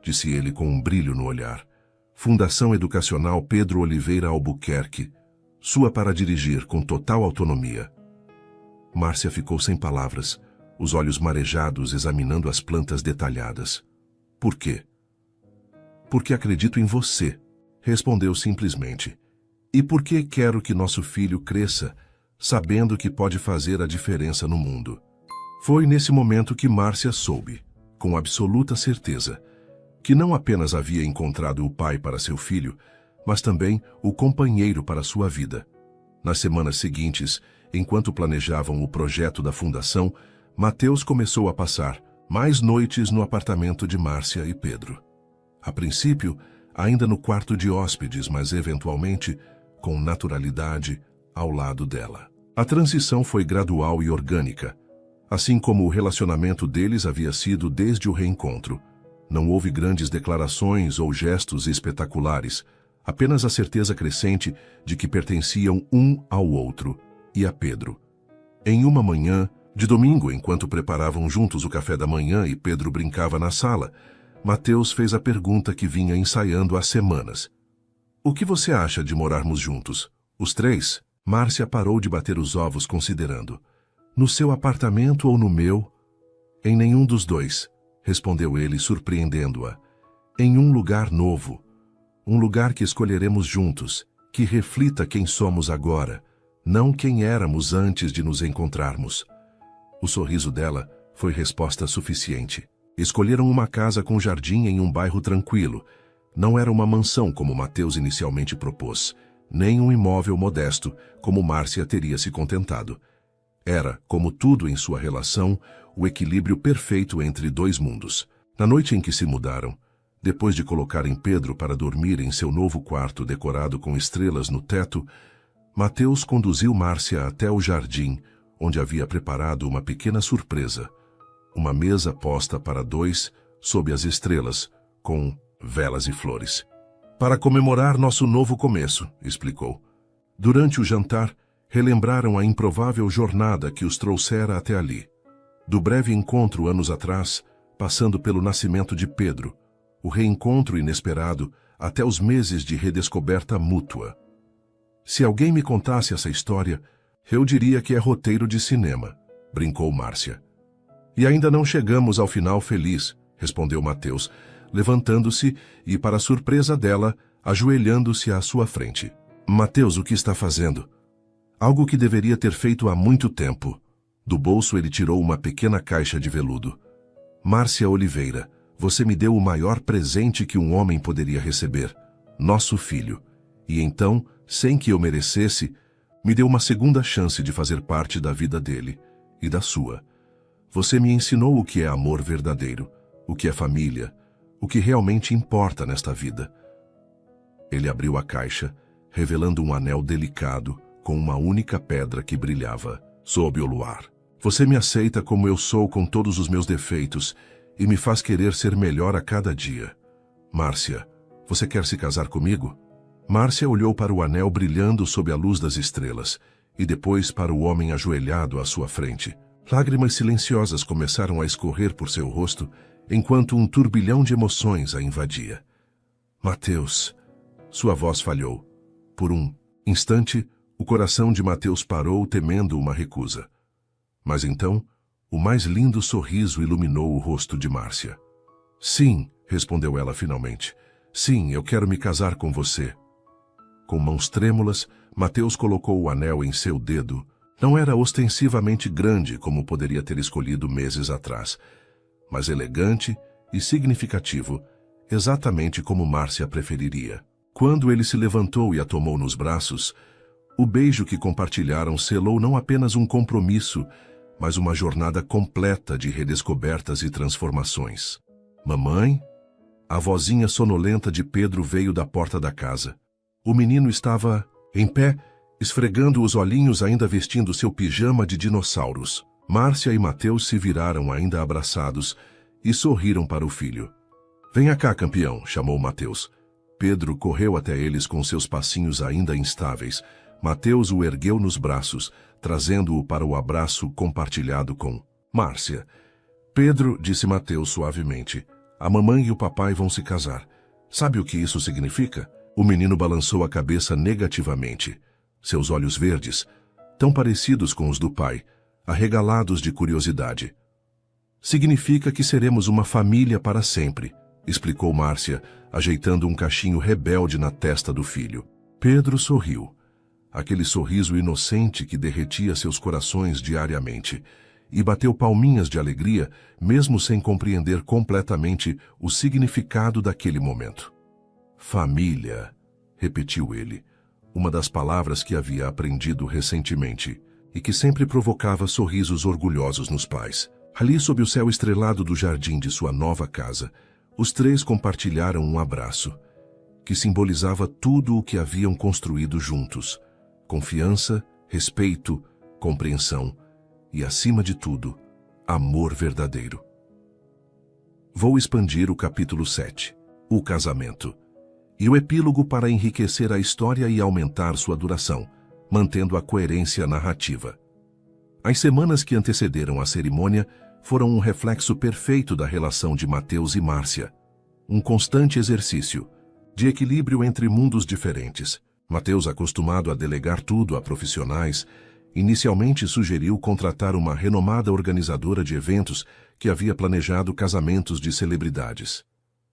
disse ele com um brilho no olhar. Fundação Educacional Pedro Oliveira Albuquerque, sua para dirigir com total autonomia. Márcia ficou sem palavras, os olhos marejados examinando as plantas detalhadas. Por quê? Porque acredito em você, respondeu simplesmente. E porque quero que nosso filho cresça, sabendo que pode fazer a diferença no mundo. Foi nesse momento que Márcia soube, com absoluta certeza, que não apenas havia encontrado o pai para seu filho, mas também o companheiro para sua vida. Nas semanas seguintes, enquanto planejavam o projeto da fundação, Mateus começou a passar mais noites no apartamento de Márcia e Pedro. A princípio, ainda no quarto de hóspedes, mas eventualmente, com naturalidade, ao lado dela. A transição foi gradual e orgânica, assim como o relacionamento deles havia sido desde o reencontro. Não houve grandes declarações ou gestos espetaculares, apenas a certeza crescente de que pertenciam um ao outro e a Pedro. Em uma manhã, de domingo, enquanto preparavam juntos o café da manhã e Pedro brincava na sala, Mateus fez a pergunta que vinha ensaiando há semanas. O que você acha de morarmos juntos? Os três? Márcia parou de bater os ovos considerando. No seu apartamento ou no meu? Em nenhum dos dois, respondeu ele surpreendendo-a. Em um lugar novo. Um lugar que escolheremos juntos, que reflita quem somos agora, não quem éramos antes de nos encontrarmos. O sorriso dela foi resposta suficiente. Escolheram uma casa com jardim em um bairro tranquilo. Não era uma mansão como Mateus inicialmente propôs, nem um imóvel modesto como Márcia teria se contentado. Era, como tudo em sua relação, o equilíbrio perfeito entre dois mundos. Na noite em que se mudaram, depois de colocarem Pedro para dormir em seu novo quarto decorado com estrelas no teto, Mateus conduziu Márcia até o jardim, onde havia preparado uma pequena surpresa. Uma mesa posta para dois, sob as estrelas, com velas e flores. Para comemorar nosso novo começo, explicou. Durante o jantar, relembraram a improvável jornada que os trouxera até ali. Do breve encontro anos atrás, passando pelo nascimento de Pedro, o reencontro inesperado, até os meses de redescoberta mútua. Se alguém me contasse essa história, eu diria que é roteiro de cinema, brincou Márcia. E ainda não chegamos ao final feliz, respondeu Mateus, levantando-se e, para surpresa dela, ajoelhando-se à sua frente. Mateus, o que está fazendo? Algo que deveria ter feito há muito tempo. Do bolso ele tirou uma pequena caixa de veludo. Márcia Oliveira, você me deu o maior presente que um homem poderia receber. nosso filho. E então, sem que eu merecesse, me deu uma segunda chance de fazer parte da vida dele e da sua. Você me ensinou o que é amor verdadeiro, o que é família, o que realmente importa nesta vida. Ele abriu a caixa, revelando um anel delicado com uma única pedra que brilhava sob o luar. Você me aceita como eu sou com todos os meus defeitos e me faz querer ser melhor a cada dia. Márcia, você quer se casar comigo? Márcia olhou para o anel brilhando sob a luz das estrelas e depois para o homem ajoelhado à sua frente. Lágrimas silenciosas começaram a escorrer por seu rosto enquanto um turbilhão de emoções a invadia. Mateus, sua voz falhou. Por um instante, o coração de Mateus parou temendo uma recusa. Mas então, o mais lindo sorriso iluminou o rosto de Márcia. Sim, respondeu ela finalmente. Sim, eu quero me casar com você. Com mãos trêmulas, Mateus colocou o anel em seu dedo. Não era ostensivamente grande como poderia ter escolhido meses atrás, mas elegante e significativo, exatamente como Márcia preferiria. Quando ele se levantou e a tomou nos braços, o beijo que compartilharam selou não apenas um compromisso, mas uma jornada completa de redescobertas e transformações. Mamãe? A vozinha sonolenta de Pedro veio da porta da casa. O menino estava em pé, esfregando os olhinhos ainda vestindo seu pijama de dinossauros. Márcia e Mateus se viraram ainda abraçados e sorriram para o filho. Venha cá, campeão, chamou Mateus. Pedro correu até eles com seus passinhos ainda instáveis. Mateus o ergueu nos braços, trazendo-o para o abraço compartilhado com Márcia. Pedro, disse Mateus suavemente, a mamãe e o papai vão se casar. Sabe o que isso significa? O menino balançou a cabeça negativamente. Seus olhos verdes, tão parecidos com os do pai, arregalados de curiosidade. Significa que seremos uma família para sempre, explicou Márcia, ajeitando um cachinho rebelde na testa do filho. Pedro sorriu. Aquele sorriso inocente que derretia seus corações diariamente, e bateu palminhas de alegria, mesmo sem compreender completamente o significado daquele momento. Família, repetiu ele, uma das palavras que havia aprendido recentemente e que sempre provocava sorrisos orgulhosos nos pais. Ali, sob o céu estrelado do jardim de sua nova casa, os três compartilharam um abraço, que simbolizava tudo o que haviam construído juntos: confiança, respeito, compreensão e, acima de tudo, amor verdadeiro. Vou expandir o capítulo 7, o casamento, e o epílogo para enriquecer a história e aumentar sua duração, mantendo a coerência narrativa. As semanas que antecederam a cerimônia foram um reflexo perfeito da relação de Mateus e Márcia, um constante exercício de equilíbrio entre mundos diferentes. Mateus, acostumado a delegar tudo a profissionais, inicialmente sugeriu contratar uma renomada organizadora de eventos que havia planejado casamentos de celebridades.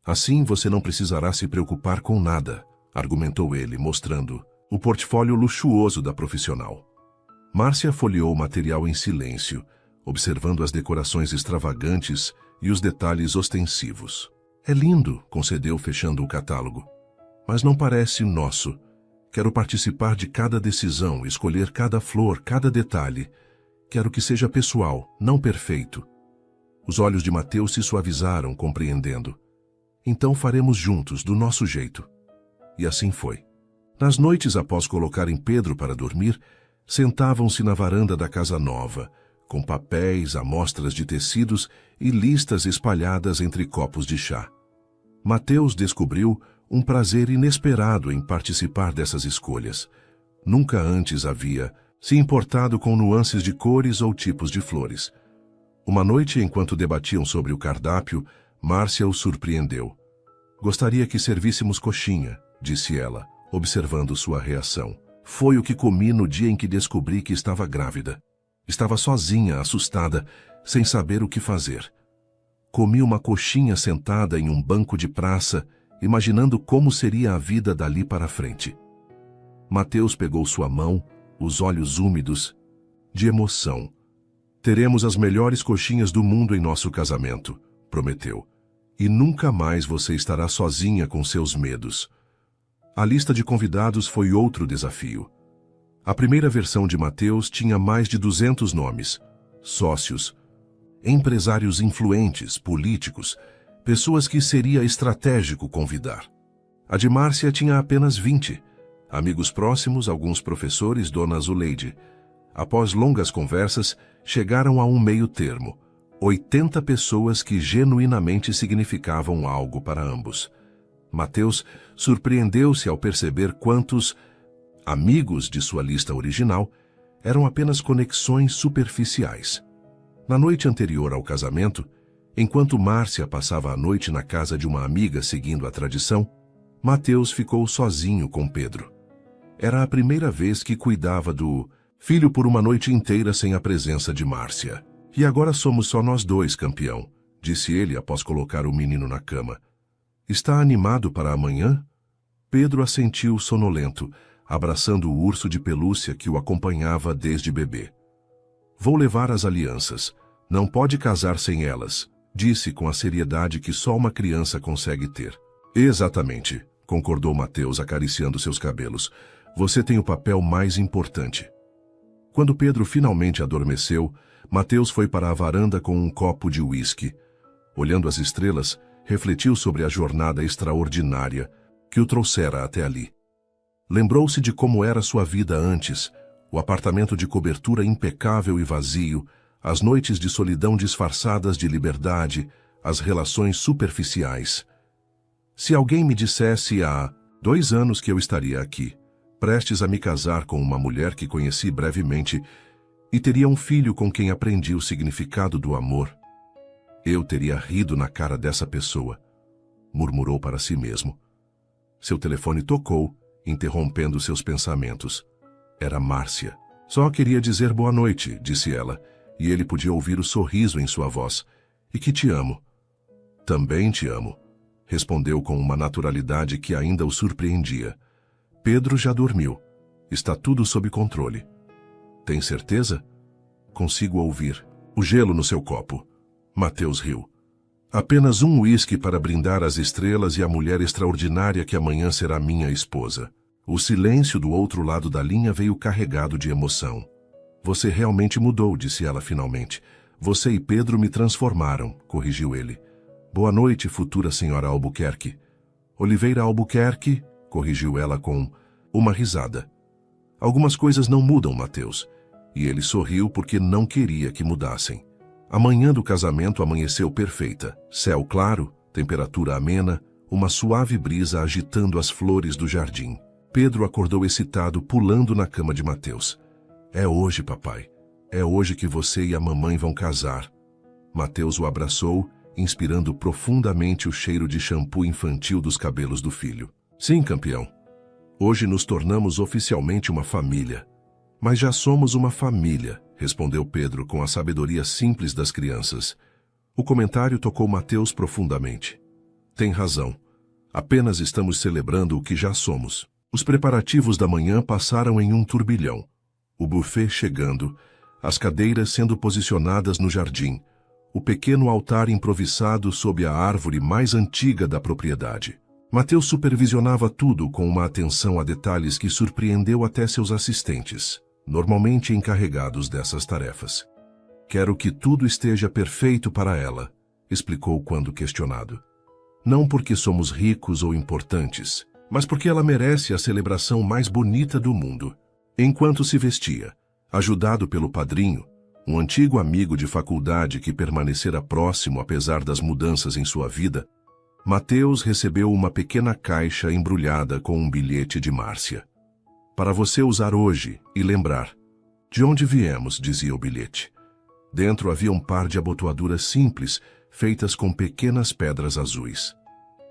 Assim você não precisará se preocupar com nada, argumentou ele, mostrando o portfólio luxuoso da profissional. Márcia folheou o material em silêncio, observando as decorações extravagantes e os detalhes ostensivos. É lindo, concedeu fechando o catálogo. Mas não parece nosso. Quero participar de cada decisão, escolher cada flor, cada detalhe. Quero que seja pessoal, não perfeito. Os olhos de Mateus se suavizaram, compreendendo. Então faremos juntos, do nosso jeito. E assim foi. Nas noites após colocarem Pedro para dormir, sentavam-se na varanda da casa nova, com papéis, amostras de tecidos e listas espalhadas entre copos de chá. Mateus descobriu um prazer inesperado em participar dessas escolhas. Nunca antes havia se importado com nuances de cores ou tipos de flores. Uma noite, enquanto debatiam sobre o cardápio, Márcia o surpreendeu. Gostaria que servíssemos coxinha, disse ela, observando sua reação. Foi o que comi no dia em que descobri que estava grávida. Estava sozinha, assustada, sem saber o que fazer. Comi uma coxinha sentada em um banco de praça, imaginando como seria a vida dali para frente. Mateus pegou sua mão, os olhos úmidos, de emoção. Teremos as melhores coxinhas do mundo em nosso casamento, prometeu. E nunca mais você estará sozinha com seus medos. A lista de convidados foi outro desafio. A primeira versão de Mateus tinha mais de 200 nomes, sócios, empresários influentes, políticos, pessoas que seria estratégico convidar. A de Márcia tinha apenas 20, amigos próximos, alguns professores, Dona Zuleide. Após longas conversas, chegaram a um meio termo, 80 pessoas que genuinamente significavam algo para ambos. Mateus surpreendeu-se ao perceber quantos amigos de sua lista original eram apenas conexões superficiais. Na noite anterior ao casamento, enquanto Márcia passava a noite na casa de uma amiga seguindo a tradição, Mateus ficou sozinho com Pedro. Era a primeira vez que cuidava do filho por uma noite inteira sem a presença de Márcia. E agora somos só nós dois, campeão, disse ele após colocar o menino na cama. Está animado para amanhã? Pedro assentiu sonolento, abraçando o urso de pelúcia que o acompanhava desde bebê. Vou levar as alianças. Não pode casar sem elas, disse com a seriedade que só uma criança consegue ter. Exatamente, concordou Mateus acariciando seus cabelos. Você tem o papel mais importante. Quando Pedro finalmente adormeceu, Mateus foi para a varanda com um copo de uísque. Olhando as estrelas, refletiu sobre a jornada extraordinária que o trouxera até ali. Lembrou-se de como era sua vida antes, o apartamento de cobertura impecável e vazio, as noites de solidão disfarçadas de liberdade, as relações superficiais. Se alguém me dissesse há 2 anos que eu estaria aqui, prestes a me casar com uma mulher que conheci brevemente e teria um filho com quem aprendi o significado do amor, eu teria rido na cara dessa pessoa, murmurou para si mesmo. Seu telefone tocou, interrompendo seus pensamentos. Era Márcia. Só queria dizer boa noite, disse ela, e ele podia ouvir o sorriso em sua voz. E que te amo. Também te amo, respondeu com uma naturalidade que ainda o surpreendia. Pedro já dormiu. Está tudo sob controle. Tem certeza? Consigo ouvir. O gelo no seu copo. Mateus riu. Apenas um uísque para brindar as estrelas e a mulher extraordinária que amanhã será minha esposa. O silêncio do outro lado da linha veio carregado de emoção. Você realmente mudou, disse ela finalmente. Você e Pedro me transformaram, corrigiu ele. Boa noite, futura senhora Albuquerque. Oliveira Albuquerque, corrigiu ela com uma risada. Algumas coisas não mudam, Mateus. E ele sorriu porque não queria que mudassem. A manhã do casamento amanheceu perfeita. Céu claro, temperatura amena, uma suave brisa agitando as flores do jardim. Pedro acordou excitado, pulando na cama de Mateus. É hoje, papai. É hoje que você e a mamãe vão casar. Mateus o abraçou, inspirando profundamente o cheiro de shampoo infantil dos cabelos do filho. Sim, campeão. Hoje nos tornamos oficialmente uma família. Mas já somos uma família, respondeu Pedro com a sabedoria simples das crianças. O comentário tocou Mateus profundamente. Tem razão. Apenas estamos celebrando o que já somos. Os preparativos da manhã passaram em um turbilhão. O buffet chegando, as cadeiras sendo posicionadas no jardim, o pequeno altar improvisado sob a árvore mais antiga da propriedade. Mateus supervisionava tudo com uma atenção a detalhes que surpreendeu até seus assistentes, normalmente encarregados dessas tarefas. Quero que tudo esteja perfeito para ela, explicou quando questionado. Não porque somos ricos ou importantes, mas porque ela merece a celebração mais bonita do mundo. Enquanto se vestia, ajudado pelo padrinho, um antigo amigo de faculdade que permanecera próximo apesar das mudanças em sua vida, Mateus recebeu uma pequena caixa embrulhada com um bilhete de Márcia. Para você usar hoje e lembrar. De onde viemos, dizia o bilhete. Dentro havia um par de abotoaduras simples, feitas com pequenas pedras azuis.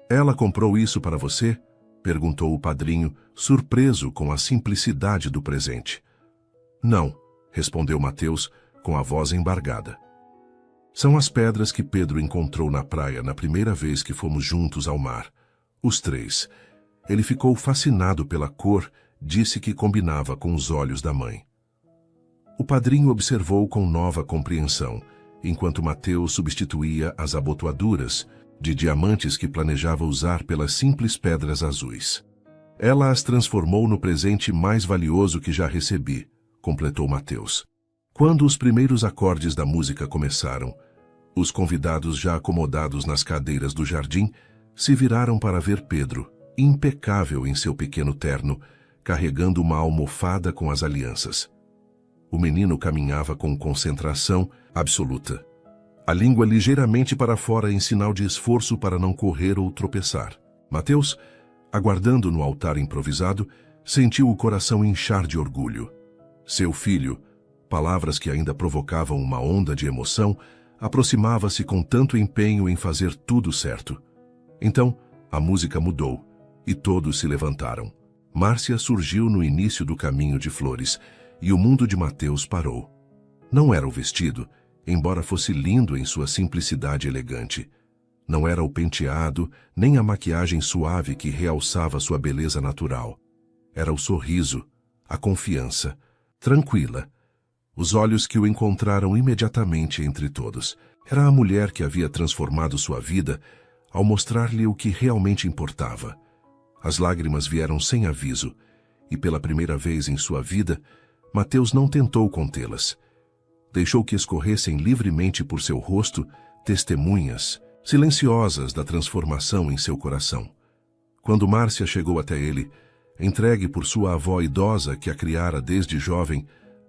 Ela comprou isso para você? Perguntou o padrinho, surpreso com a simplicidade do presente. Não, respondeu Mateus, com a voz embargada. São as pedras que Pedro encontrou na praia na primeira vez que fomos juntos ao mar. Os 3. Ele ficou fascinado pela cor, disse que combinava com os olhos da mãe. O padrinho observou com nova compreensão, enquanto Mateus substituía as abotoaduras de diamantes que planejava usar pelas simples pedras azuis. Ela as transformou no presente mais valioso que já recebi, completou Mateus. Quando os primeiros acordes da música começaram, os convidados já acomodados nas cadeiras do jardim se viraram para ver Pedro, impecável em seu pequeno terno, carregando uma almofada com as alianças. O menino caminhava com concentração absoluta, a língua ligeiramente para fora em sinal de esforço para não correr ou tropeçar. Mateus, aguardando no altar improvisado, sentiu o coração inchar de orgulho. Seu filho, palavras que ainda provocavam uma onda de emoção, aproximava-se com tanto empenho em fazer tudo certo. Então, a música mudou, e todos se levantaram. Márcia surgiu no início do caminho de flores, e o mundo de Mateus parou. Não era o vestido, embora fosse lindo em sua simplicidade elegante. Não era o penteado, nem a maquiagem suave que realçava sua beleza natural. Era o sorriso, a confiança, tranquila. Os olhos que o encontraram imediatamente entre todos. Era a mulher que havia transformado sua vida ao mostrar-lhe o que realmente importava. As lágrimas vieram sem aviso, e pela primeira vez em sua vida, Mateus não tentou contê-las. Deixou que escorressem livremente por seu rosto, testemunhas, silenciosas da transformação em seu coração. Quando Márcia chegou até ele, entregue por sua avó idosa que a criara desde jovem,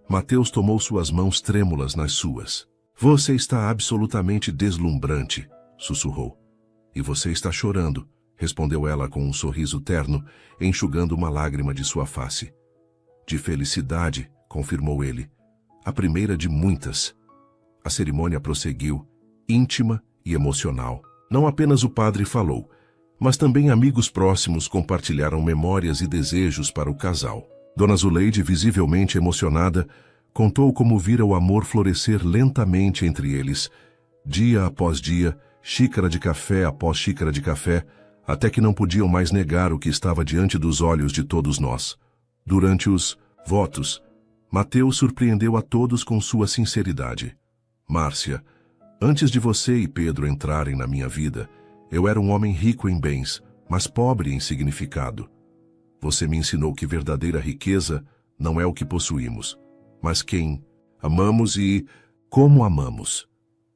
Mateus tomou suas mãos trêmulas nas suas. Você está absolutamente deslumbrante, sussurrou. E você está chorando, respondeu ela com um sorriso terno, enxugando uma lágrima de sua face. De felicidade, confirmou ele. A primeira de muitas. A cerimônia prosseguiu, íntima e emocional. Não apenas o padre falou, mas também amigos próximos compartilharam memórias e desejos para o casal. Dona Zuleide, visivelmente emocionada, contou como vira o amor florescer lentamente entre eles, dia após dia, xícara de café após xícara de café, até que não podiam mais negar o que estava diante dos olhos de todos nós. Durante os votos, Mateus surpreendeu a todos com sua sinceridade. Márcia, antes de você e Pedro entrarem na minha vida, eu era um homem rico em bens, mas pobre em significado. Você me ensinou que verdadeira riqueza não é o que possuímos, mas quem amamos e como amamos.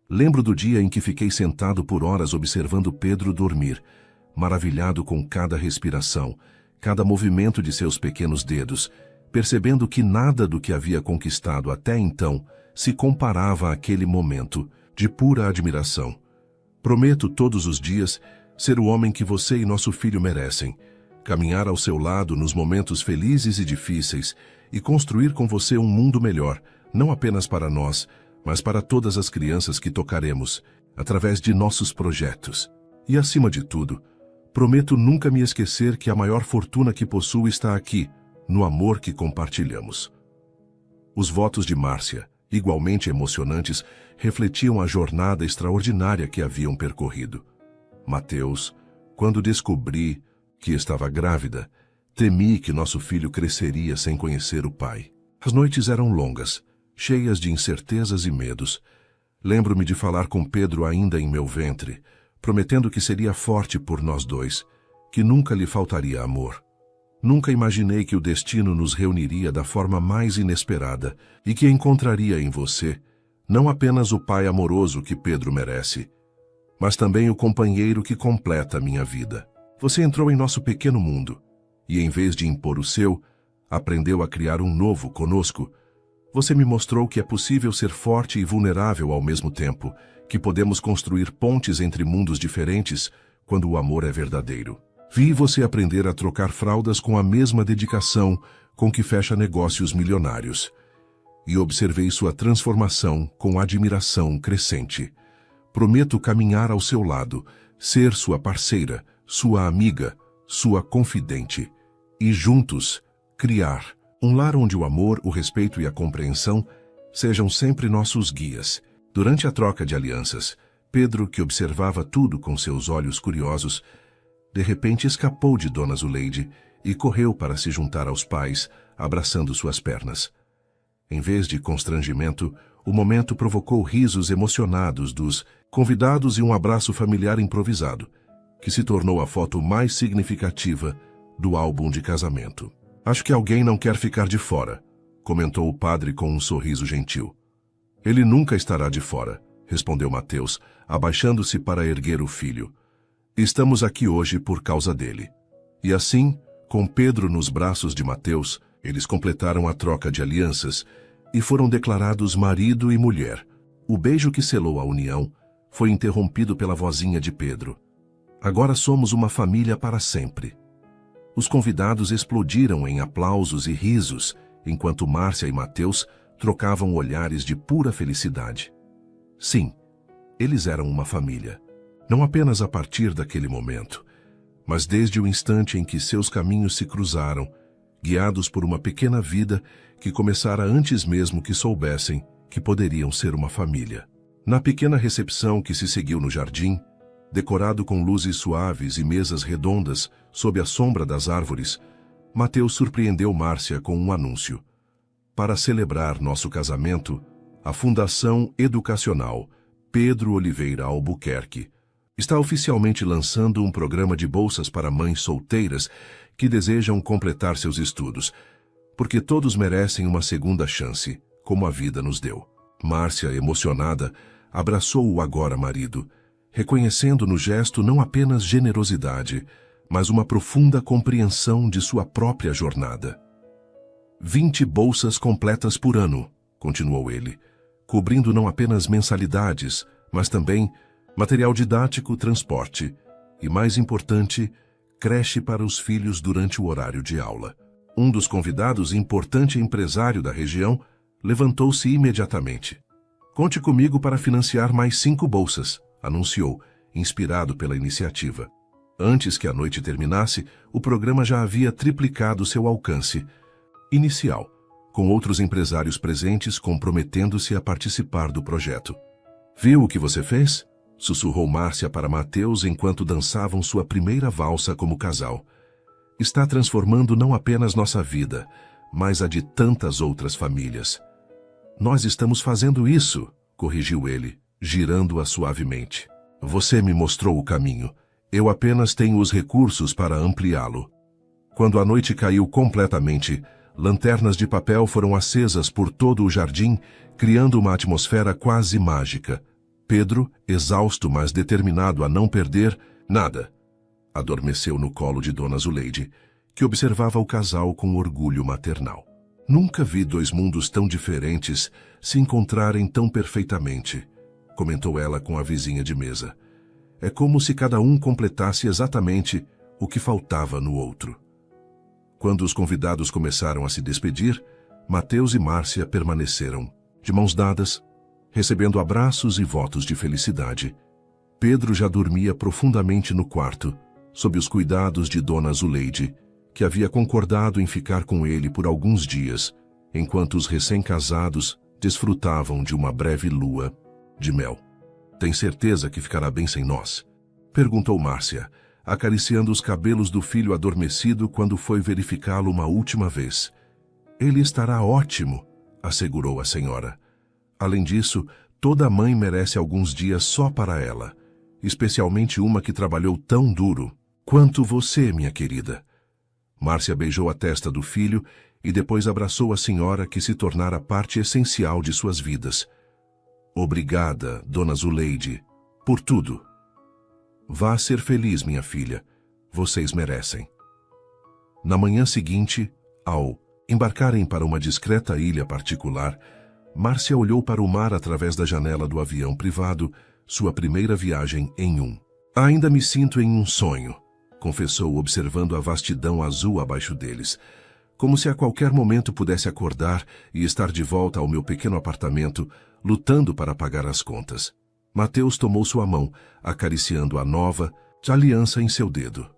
Lembro do dia em que fiquei sentado por horas observando Pedro dormir, maravilhado com cada respiração, cada movimento de seus pequenos dedos, percebendo que nada do que havia conquistado até então se comparava àquele momento de pura admiração. Prometo todos os dias ser o homem que você e nosso filho merecem, caminhar ao seu lado nos momentos felizes e difíceis e construir com você um mundo melhor, não apenas para nós, mas para todas as crianças que tocaremos, através de nossos projetos. E, acima de tudo, prometo nunca me esquecer que a maior fortuna que possuo está aqui, no amor que compartilhamos. Os votos de Márcia, igualmente emocionantes, refletiam a jornada extraordinária que haviam percorrido. Mateus, quando descobri que estava grávida, temi que nosso filho cresceria sem conhecer o pai. As noites eram longas, cheias de incertezas e medos. Lembro-me de falar com Pedro ainda em meu ventre, prometendo que seria forte por nós dois, que nunca lhe faltaria amor. Nunca imaginei que o destino nos reuniria da forma mais inesperada e que encontraria em você não apenas o pai amoroso que Pedro merece, mas também o companheiro que completa a minha vida. Você entrou em nosso pequeno mundo e, em vez de impor o seu, aprendeu a criar um novo conosco. Você me mostrou que é possível ser forte e vulnerável ao mesmo tempo, que podemos construir pontes entre mundos diferentes quando o amor é verdadeiro. Vi você aprender a trocar fraldas com a mesma dedicação com que fecha negócios milionários. E observei sua transformação com admiração crescente. Prometo caminhar ao seu lado, ser sua parceira, sua amiga, sua confidente. E juntos, criar um lar onde o amor, o respeito e a compreensão sejam sempre nossos guias. Durante a troca de alianças, Pedro, que observava tudo com seus olhos curiosos, de repente escapou de Dona Zuleide e correu para se juntar aos pais, abraçando suas pernas. Em vez de constrangimento, o momento provocou risos emocionados dos convidados e um abraço familiar improvisado, que se tornou a foto mais significativa do álbum de casamento. Acho que alguém não quer ficar de fora, comentou o padre com um sorriso gentil. Ele nunca estará de fora, respondeu Mateus, abaixando-se para erguer o filho. Estamos aqui hoje por causa dele. E assim, com Pedro nos braços de Mateus, eles completaram a troca de alianças e foram declarados marido e mulher. O beijo que selou a união foi interrompido pela vozinha de Pedro. Agora somos uma família para sempre. Os convidados explodiram em aplausos e risos, enquanto Márcia e Mateus trocavam olhares de pura felicidade. Sim, eles eram uma família. Não apenas a partir daquele momento, mas desde o instante em que seus caminhos se cruzaram, guiados por uma pequena vida que começara antes mesmo que soubessem que poderiam ser uma família. Na pequena recepção que se seguiu no jardim, decorado com luzes suaves e mesas redondas sob a sombra das árvores, Mateus surpreendeu Márcia com um anúncio. Para celebrar nosso casamento, a Fundação Educacional Pedro Oliveira Albuquerque está oficialmente lançando um programa de bolsas para mães solteiras que desejam completar seus estudos, porque todos merecem uma segunda chance, como a vida nos deu. Márcia, emocionada, abraçou o agora marido, reconhecendo no gesto não apenas generosidade, mas uma profunda compreensão de sua própria jornada. 20 bolsas completas por ano, continuou ele, cobrindo não apenas mensalidades, mas também material didático, transporte e, mais importante, creche para os filhos durante o horário de aula. Um dos convidados, importante empresário da região, levantou-se imediatamente. Conte comigo para financiar mais 5 bolsas, anunciou, inspirado pela iniciativa. Antes que a noite terminasse, o programa já havia triplicado seu alcance inicial, com outros empresários presentes comprometendo-se a participar do projeto. Viu o que você fez? Sussurrou Márcia para Mateus enquanto dançavam sua primeira valsa como casal. Está transformando não apenas nossa vida, mas a de tantas outras famílias. Nós estamos fazendo isso, corrigiu ele, girando-a suavemente. Você me mostrou o caminho. Eu apenas tenho os recursos para ampliá-lo. Quando a noite caiu completamente, lanternas de papel foram acesas por todo o jardim, criando uma atmosfera quase mágica. Pedro, exausto mas determinado a não perder nada, adormeceu no colo de Dona Zuleide, que observava o casal com orgulho maternal. Nunca vi 2 mundos tão diferentes se encontrarem tão perfeitamente, comentou ela com a vizinha de mesa. É como se cada um completasse exatamente o que faltava no outro. Quando os convidados começaram a se despedir, Mateus e Márcia permaneceram, de mãos dadas, recebendo abraços e votos de felicidade. Pedro já dormia profundamente no quarto, sob os cuidados de Dona Zuleide, que havia concordado em ficar com ele por alguns dias, enquanto os recém-casados desfrutavam de uma breve lua de mel. Tem certeza que ficará bem sem nós? Perguntou Márcia, acariciando os cabelos do filho adormecido quando foi verificá-lo uma última vez. Ele estará ótimo, assegurou a senhora. Além disso, toda mãe merece alguns dias só para ela, especialmente uma que trabalhou tão duro quanto você, minha querida. Márcia beijou a testa do filho e depois abraçou a senhora que se tornara parte essencial de suas vidas. Obrigada, Dona Zuleide, por tudo. Vá ser feliz, minha filha. Vocês merecem. Na manhã seguinte, ao embarcarem para uma discreta ilha particular, Márcia olhou para o mar através da janela do avião privado, sua primeira viagem em um. Ainda me sinto em um sonho, confessou observando a vastidão azul abaixo deles, como se a qualquer momento pudesse acordar e estar de volta ao meu pequeno apartamento, lutando para pagar as contas. Mateus tomou sua mão, acariciando a nova aliança em seu dedo.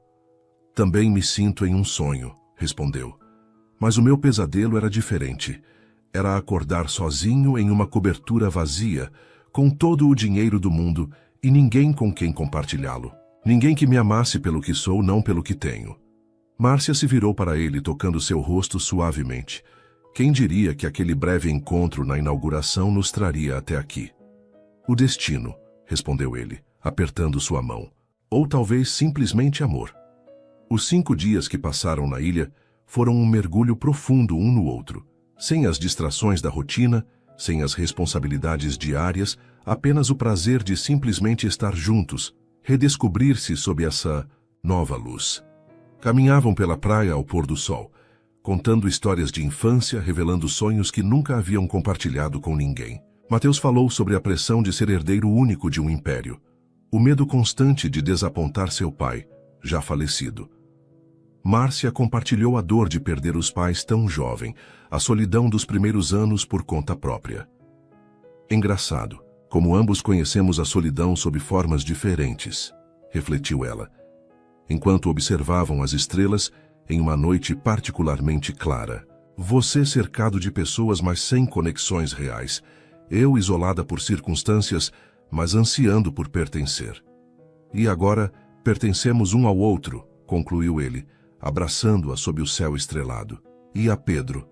Também me sinto em um sonho, respondeu. Mas o meu pesadelo era diferente. Era acordar sozinho em uma cobertura vazia, com todo o dinheiro do mundo e ninguém com quem compartilhá-lo. Ninguém que me amasse pelo que sou, não pelo que tenho. Márcia se virou para ele, tocando seu rosto suavemente. Quem diria que aquele breve encontro na inauguração nos traria até aqui? O destino, respondeu ele, apertando sua mão. Ou talvez simplesmente amor. Os 5 dias que passaram na ilha foram um mergulho profundo um no outro, sem as distrações da rotina, sem as responsabilidades diárias, apenas o prazer de simplesmente estar juntos, redescobrir-se sob essa nova luz. Caminhavam pela praia ao pôr do sol, contando histórias de infância, revelando sonhos que nunca haviam compartilhado com ninguém. Mateus falou sobre a pressão de ser herdeiro único de um império, o medo constante de desapontar seu pai, já falecido. Márcia compartilhou a dor de perder os pais tão jovem, a solidão dos primeiros anos por conta própria. Engraçado, como ambos conhecemos a solidão sob formas diferentes, refletiu ela, enquanto observavam as estrelas em uma noite particularmente clara. Você cercado de pessoas, mas sem conexões reais. Eu isolada por circunstâncias, mas ansiando por pertencer. E agora pertencemos um ao outro, concluiu ele, abraçando-a sob o céu estrelado. E a Pedro?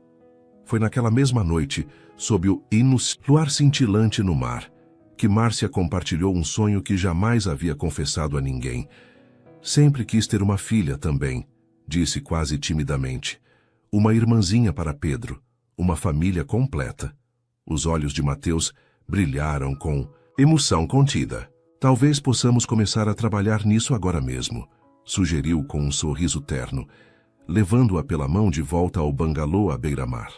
Foi naquela mesma noite, sob o luar cintilante no mar, que Márcia compartilhou um sonho que jamais havia confessado a ninguém. Sempre quis ter uma filha também, disse quase timidamente. Uma irmãzinha para Pedro, uma família completa. Os olhos de Mateus brilharam com emoção contida. Talvez possamos começar a trabalhar nisso agora mesmo, sugeriu com um sorriso terno, levando-a pela mão de volta ao bangalô à beira-mar.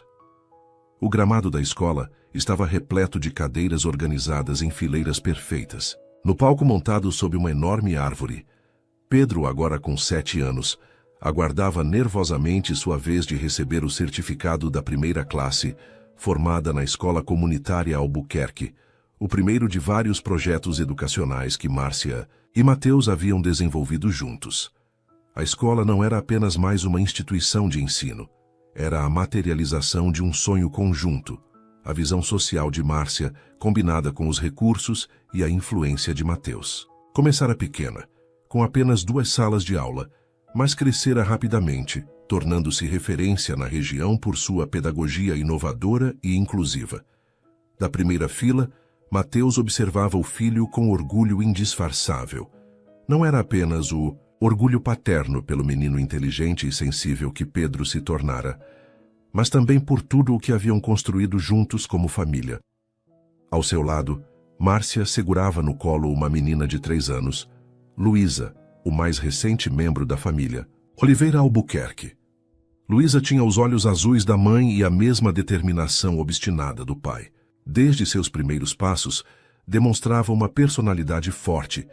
O gramado da escola estava repleto de cadeiras organizadas em fileiras perfeitas. No palco montado sob uma enorme árvore, Pedro, agora com 7 anos, aguardava nervosamente sua vez de receber o certificado da primeira classe, formada na Escola Comunitária Albuquerque, o primeiro de vários projetos educacionais que Márcia e Mateus haviam desenvolvido juntos. A escola não era apenas mais uma instituição de ensino, era a materialização de um sonho conjunto, a visão social de Márcia combinada com os recursos e a influência de Mateus. Começara pequena, com apenas 2 salas de aula, mas crescera rapidamente, tornando-se referência na região por sua pedagogia inovadora e inclusiva. Da primeira fila, Mateus observava o filho com orgulho indisfarçável. Não era apenas o orgulho paterno pelo menino inteligente e sensível que Pedro se tornara, mas também por tudo o que haviam construído juntos como família. Ao seu lado, Márcia segurava no colo uma menina de 3 anos, Luísa, o mais recente membro da família, Oliveira Albuquerque. Luísa tinha os olhos azuis da mãe e a mesma determinação obstinada do pai. Desde seus primeiros passos, demonstrava uma personalidade forte,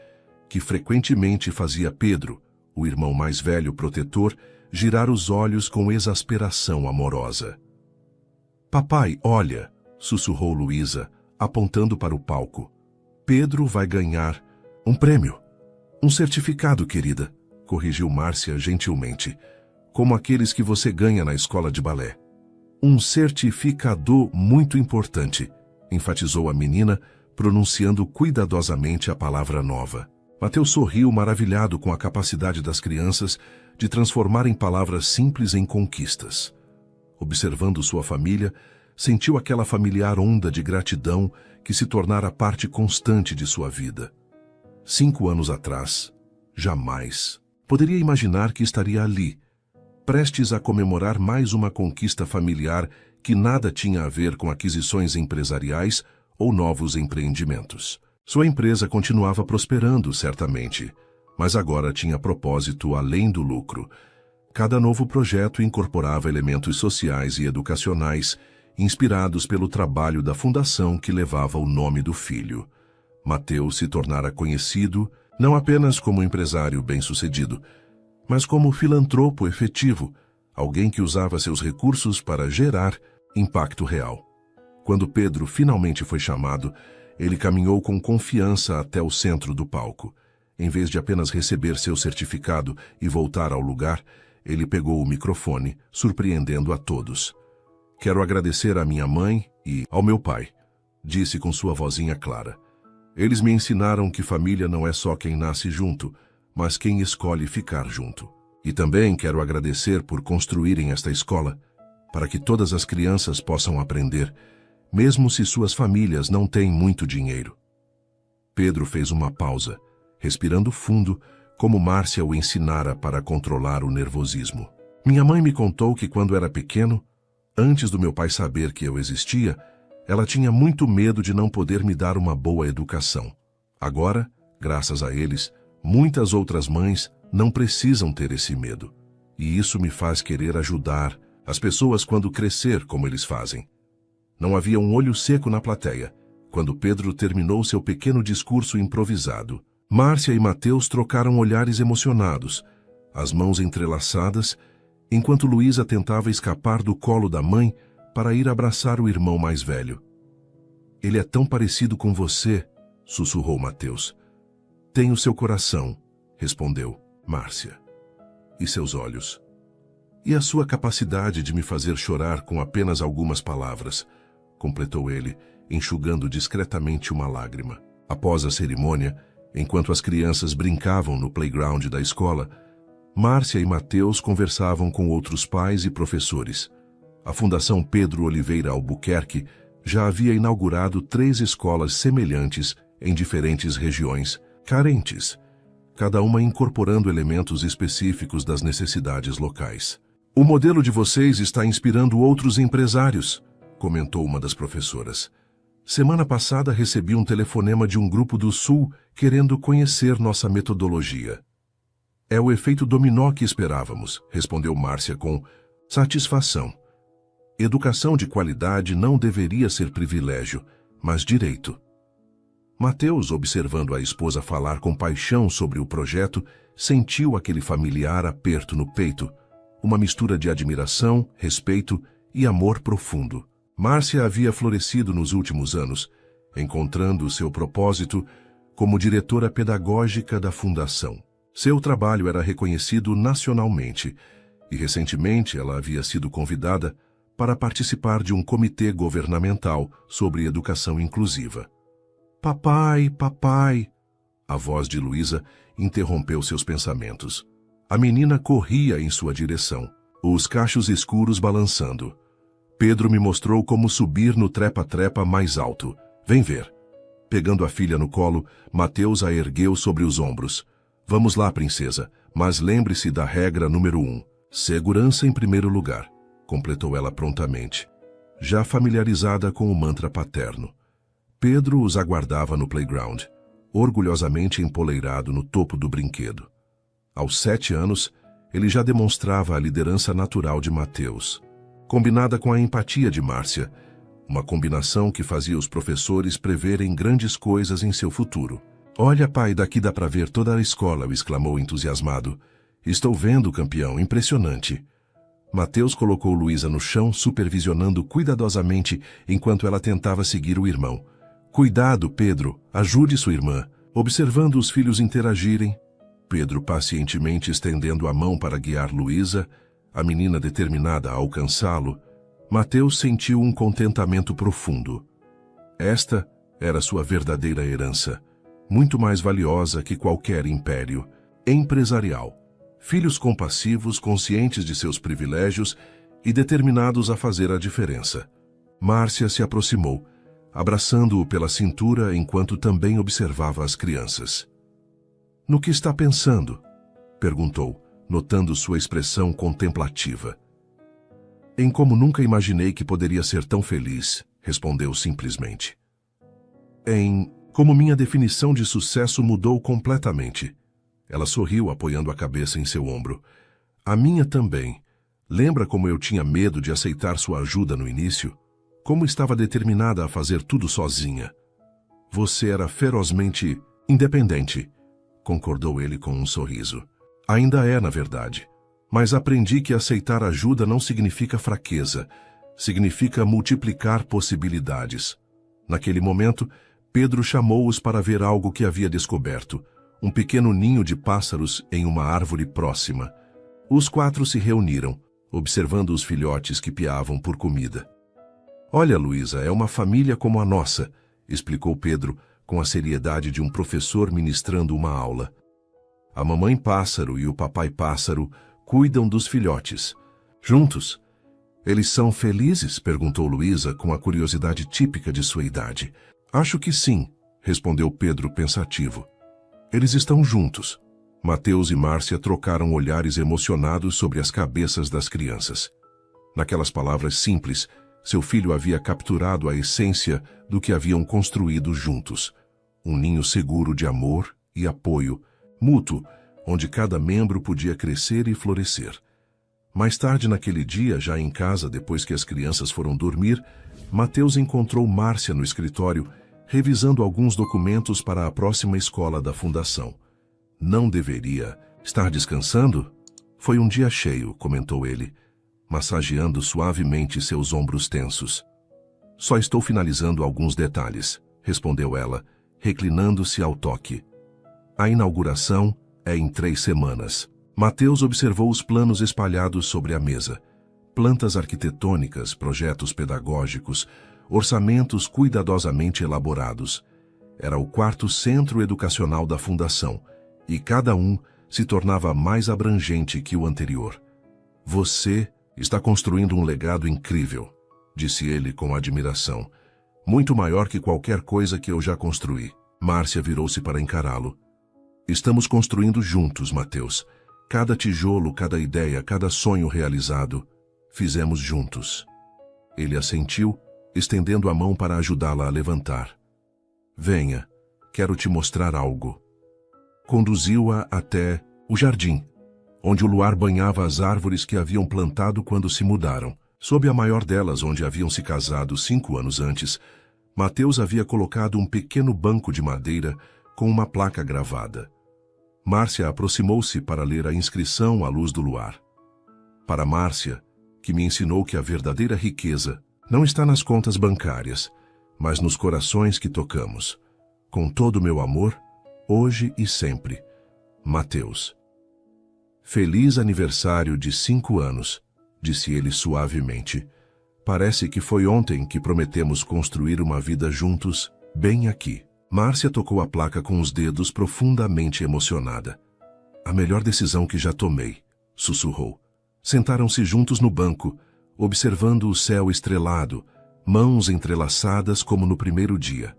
que frequentemente fazia Pedro, o irmão mais velho protetor, girar os olhos com exasperação amorosa. "Papai, olha", sussurrou Luísa, apontando para o palco. "Pedro vai ganhar um prêmio." "Um certificado, querida", corrigiu Márcia gentilmente, "como aqueles que você ganha na escola de balé." "Um certificado muito importante", enfatizou a menina, pronunciando cuidadosamente a palavra nova. Mateus sorriu maravilhado com a capacidade das crianças de transformarem palavras simples em conquistas. Observando sua família, sentiu aquela familiar onda de gratidão que se tornara parte constante de sua vida. 5 anos atrás, jamais poderia imaginar que estaria ali, prestes a comemorar mais uma conquista familiar que nada tinha a ver com aquisições empresariais ou novos empreendimentos. Sua empresa continuava prosperando, certamente, mas agora tinha propósito além do lucro. Cada novo projeto incorporava elementos sociais e educacionais, inspirados pelo trabalho da fundação que levava o nome do filho. Mateus se tornara conhecido não apenas como empresário bem-sucedido, mas como filantropo efetivo, alguém que usava seus recursos para gerar impacto real. Quando Pedro finalmente foi chamado, ele caminhou com confiança até o centro do palco. Em vez de apenas receber seu certificado e voltar ao lugar, ele pegou o microfone, surpreendendo a todos. "Quero agradecer à minha mãe e ao meu pai", disse com sua vozinha clara. "Eles me ensinaram que família não é só quem nasce junto, mas quem escolhe ficar junto. E também quero agradecer por construírem esta escola, para que todas as crianças possam aprender, mesmo se suas famílias não têm muito dinheiro." Pedro fez uma pausa, respirando fundo, como Márcia o ensinara para controlar o nervosismo. Minha mãe me contou que quando era pequeno, antes do meu pai saber que eu existia, ela tinha muito medo de não poder me dar uma boa educação. Agora, graças a eles, muitas outras mães não precisam ter esse medo. E isso me faz querer ajudar as pessoas quando crescer como eles fazem. Não havia um olho seco na plateia, quando Pedro terminou seu pequeno discurso improvisado. Márcia e Mateus trocaram olhares emocionados, as mãos entrelaçadas, enquanto Luísa tentava escapar do colo da mãe para ir abraçar o irmão mais velho. Ele é tão parecido com você, sussurrou Mateus. Tem o seu coração, respondeu Márcia. E seus olhos. E a sua capacidade de me fazer chorar com apenas algumas palavras, completou ele, enxugando discretamente uma lágrima. Após a cerimônia, enquanto as crianças brincavam no playground da escola, Márcia e Mateus conversavam com outros pais e professores. A Fundação Pedro Oliveira Albuquerque já havia inaugurado 3 escolas semelhantes em diferentes regiões, carentes, cada uma incorporando elementos específicos das necessidades locais. O modelo de vocês está inspirando outros empresários, comentou uma das professoras. Semana passada recebi um telefonema de um grupo do Sul querendo conhecer nossa metodologia. É o efeito dominó que esperávamos, respondeu Márcia com satisfação. Educação de qualidade não deveria ser privilégio, mas direito. Mateus, observando a esposa falar com paixão sobre o projeto, sentiu aquele familiar aperto no peito, uma mistura de admiração, respeito e amor profundo. Márcia havia florescido nos últimos anos, encontrando seu propósito como diretora pedagógica da Fundação. Seu trabalho era reconhecido nacionalmente e, recentemente, ela havia sido convidada para participar de um comitê governamental sobre educação inclusiva. Papai, papai! A voz de Luísa interrompeu seus pensamentos. A menina corria em sua direção, os cachos escuros balançando. Pedro me mostrou como subir no trepa-trepa mais alto. Vem ver. Pegando a filha no colo, Mateus a ergueu sobre os ombros. Vamos lá, princesa, mas lembre-se da regra número 1. Segurança em primeiro lugar, completou ela prontamente, já familiarizada com o mantra paterno. Pedro os aguardava no playground, orgulhosamente empoleirado no topo do brinquedo. Aos 7 anos, ele já demonstrava a liderança natural de Mateus, combinada com a empatia de Márcia, uma combinação que fazia os professores preverem grandes coisas em seu futuro. Olha, pai, daqui dá para ver toda a escola, exclamou entusiasmado. Estou vendo, campeão, impressionante. Mateus colocou Luísa no chão, supervisionando cuidadosamente enquanto ela tentava seguir o irmão. Cuidado, Pedro, ajude sua irmã. Observando os filhos interagirem, Pedro pacientemente estendendo a mão para guiar Luísa, a menina determinada a alcançá-lo, Mateus sentiu um contentamento profundo. Esta era sua verdadeira herança, muito mais valiosa que qualquer império empresarial. Filhos compassivos, conscientes de seus privilégios e determinados a fazer a diferença. Márcia se aproximou, abraçando-o pela cintura enquanto também observava as crianças. No que está pensando? Perguntou, notando sua expressão contemplativa. Em como nunca imaginei que poderia ser tão feliz, respondeu simplesmente. Em como minha definição de sucesso mudou completamente. Ela sorriu, apoiando a cabeça em seu ombro. A minha também. Lembra como eu tinha medo de aceitar sua ajuda no início? Como estava determinada a fazer tudo sozinha? Você era ferozmente independente, concordou ele com um sorriso. Ainda é, na verdade. Mas aprendi que aceitar ajuda não significa fraqueza, significa multiplicar possibilidades. Naquele momento, Pedro chamou-os para ver algo que havia descoberto, um pequeno ninho de pássaros em uma árvore próxima. Os 4 se reuniram, observando os filhotes que piavam por comida. Olha, Luísa, é uma família como a nossa, explicou Pedro, com a seriedade de um professor ministrando uma aula. A mamãe pássaro e o papai pássaro cuidam dos filhotes. Juntos. Eles são felizes? Perguntou Luísa com a curiosidade típica de sua idade. Acho que sim, respondeu Pedro pensativo. Eles estão juntos. Mateus e Márcia trocaram olhares emocionados sobre as cabeças das crianças. Naquelas palavras simples, seu filho havia capturado a essência do que haviam construído juntos. Um ninho seguro de amor e apoio mútuo, onde cada membro podia crescer e florescer. Mais tarde naquele dia, já em casa, depois que as crianças foram dormir, Mateus encontrou Márcia no escritório, revisando alguns documentos para a próxima escola da fundação. Não deveria estar descansando? Foi um dia cheio, comentou ele, massageando suavemente seus ombros tensos. Só estou finalizando alguns detalhes, respondeu ela, reclinando-se ao toque. A inauguração é em 3 semanas. Mateus observou os planos espalhados sobre a mesa. Plantas arquitetônicas, projetos pedagógicos, orçamentos cuidadosamente elaborados. Era o 4º centro educacional da fundação, e cada um se tornava mais abrangente que o anterior. Você está construindo um legado incrível, disse ele com admiração. Muito maior que qualquer coisa que eu já construí. Márcia virou-se para encará-lo. Estamos construindo juntos, Mateus. Cada tijolo, cada ideia, cada sonho realizado, fizemos juntos. Ele assentiu, estendendo a mão para ajudá-la a levantar. Venha, quero te mostrar algo. Conduziu-a até o jardim, onde o luar banhava as árvores que haviam plantado quando se mudaram. Sob a maior delas, onde haviam se casado 5 anos antes, Mateus havia colocado um pequeno banco de madeira com uma placa gravada. Márcia aproximou-se para ler a inscrição à luz do luar. Para Márcia, que me ensinou que a verdadeira riqueza não está nas contas bancárias, mas nos corações que tocamos. Com todo o meu amor, hoje e sempre. Mateus. Feliz aniversário de 5 anos, disse ele suavemente. Parece que foi ontem que prometemos construir uma vida juntos, bem aqui. Márcia tocou a placa com os dedos profundamente emocionada. A melhor decisão que já tomei, sussurrou. Sentaram-se juntos no banco, observando o céu estrelado, mãos entrelaçadas como no primeiro dia.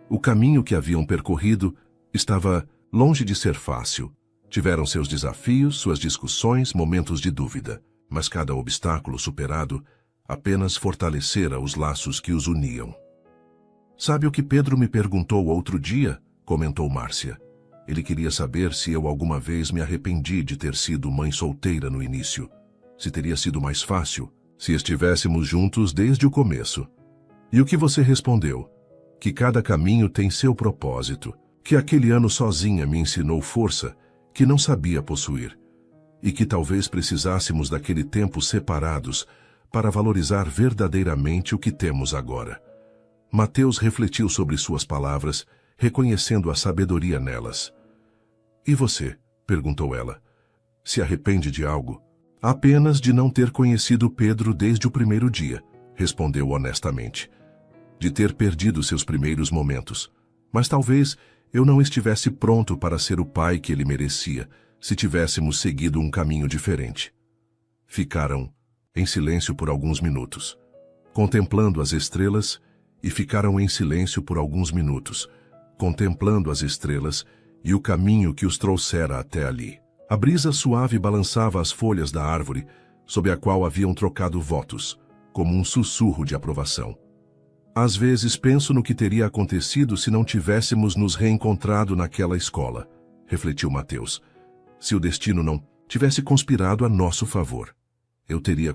O caminho que haviam percorrido estava longe de ser fácil. Tiveram seus desafios, suas discussões, momentos de dúvida, mas cada obstáculo superado apenas fortalecera os laços que os uniam. Sabe o que Pedro me perguntou outro dia? Comentou Márcia. Ele queria saber se eu alguma vez me arrependi de ter sido mãe solteira no início. Se teria sido mais fácil se estivéssemos juntos desde o começo. E o que você respondeu? Que cada caminho tem seu propósito, que aquele ano sozinha me ensinou força que não sabia possuir, e que talvez precisássemos daquele tempo separados para valorizar verdadeiramente o que temos agora. Mateus refletiu sobre suas palavras, reconhecendo a sabedoria nelas. E você? Perguntou ela. Se arrepende de algo? Apenas de não ter conhecido Pedro desde o primeiro dia, respondeu honestamente. De ter perdido seus primeiros momentos. Mas talvez eu não estivesse pronto para ser o pai que ele merecia, se tivéssemos seguido um caminho diferente. Ficaram em silêncio por alguns minutos, contemplando as estrelas, e ficaram em silêncio por alguns minutos, contemplando as estrelas e o caminho que os trouxera até ali. A brisa suave balançava as folhas da árvore, sob a qual haviam trocado votos, como um sussurro de aprovação. Às vezes penso no que teria acontecido se não tivéssemos nos reencontrado naquela escola, refletiu Mateus. Se o destino não tivesse conspirado a nosso favor, eu teria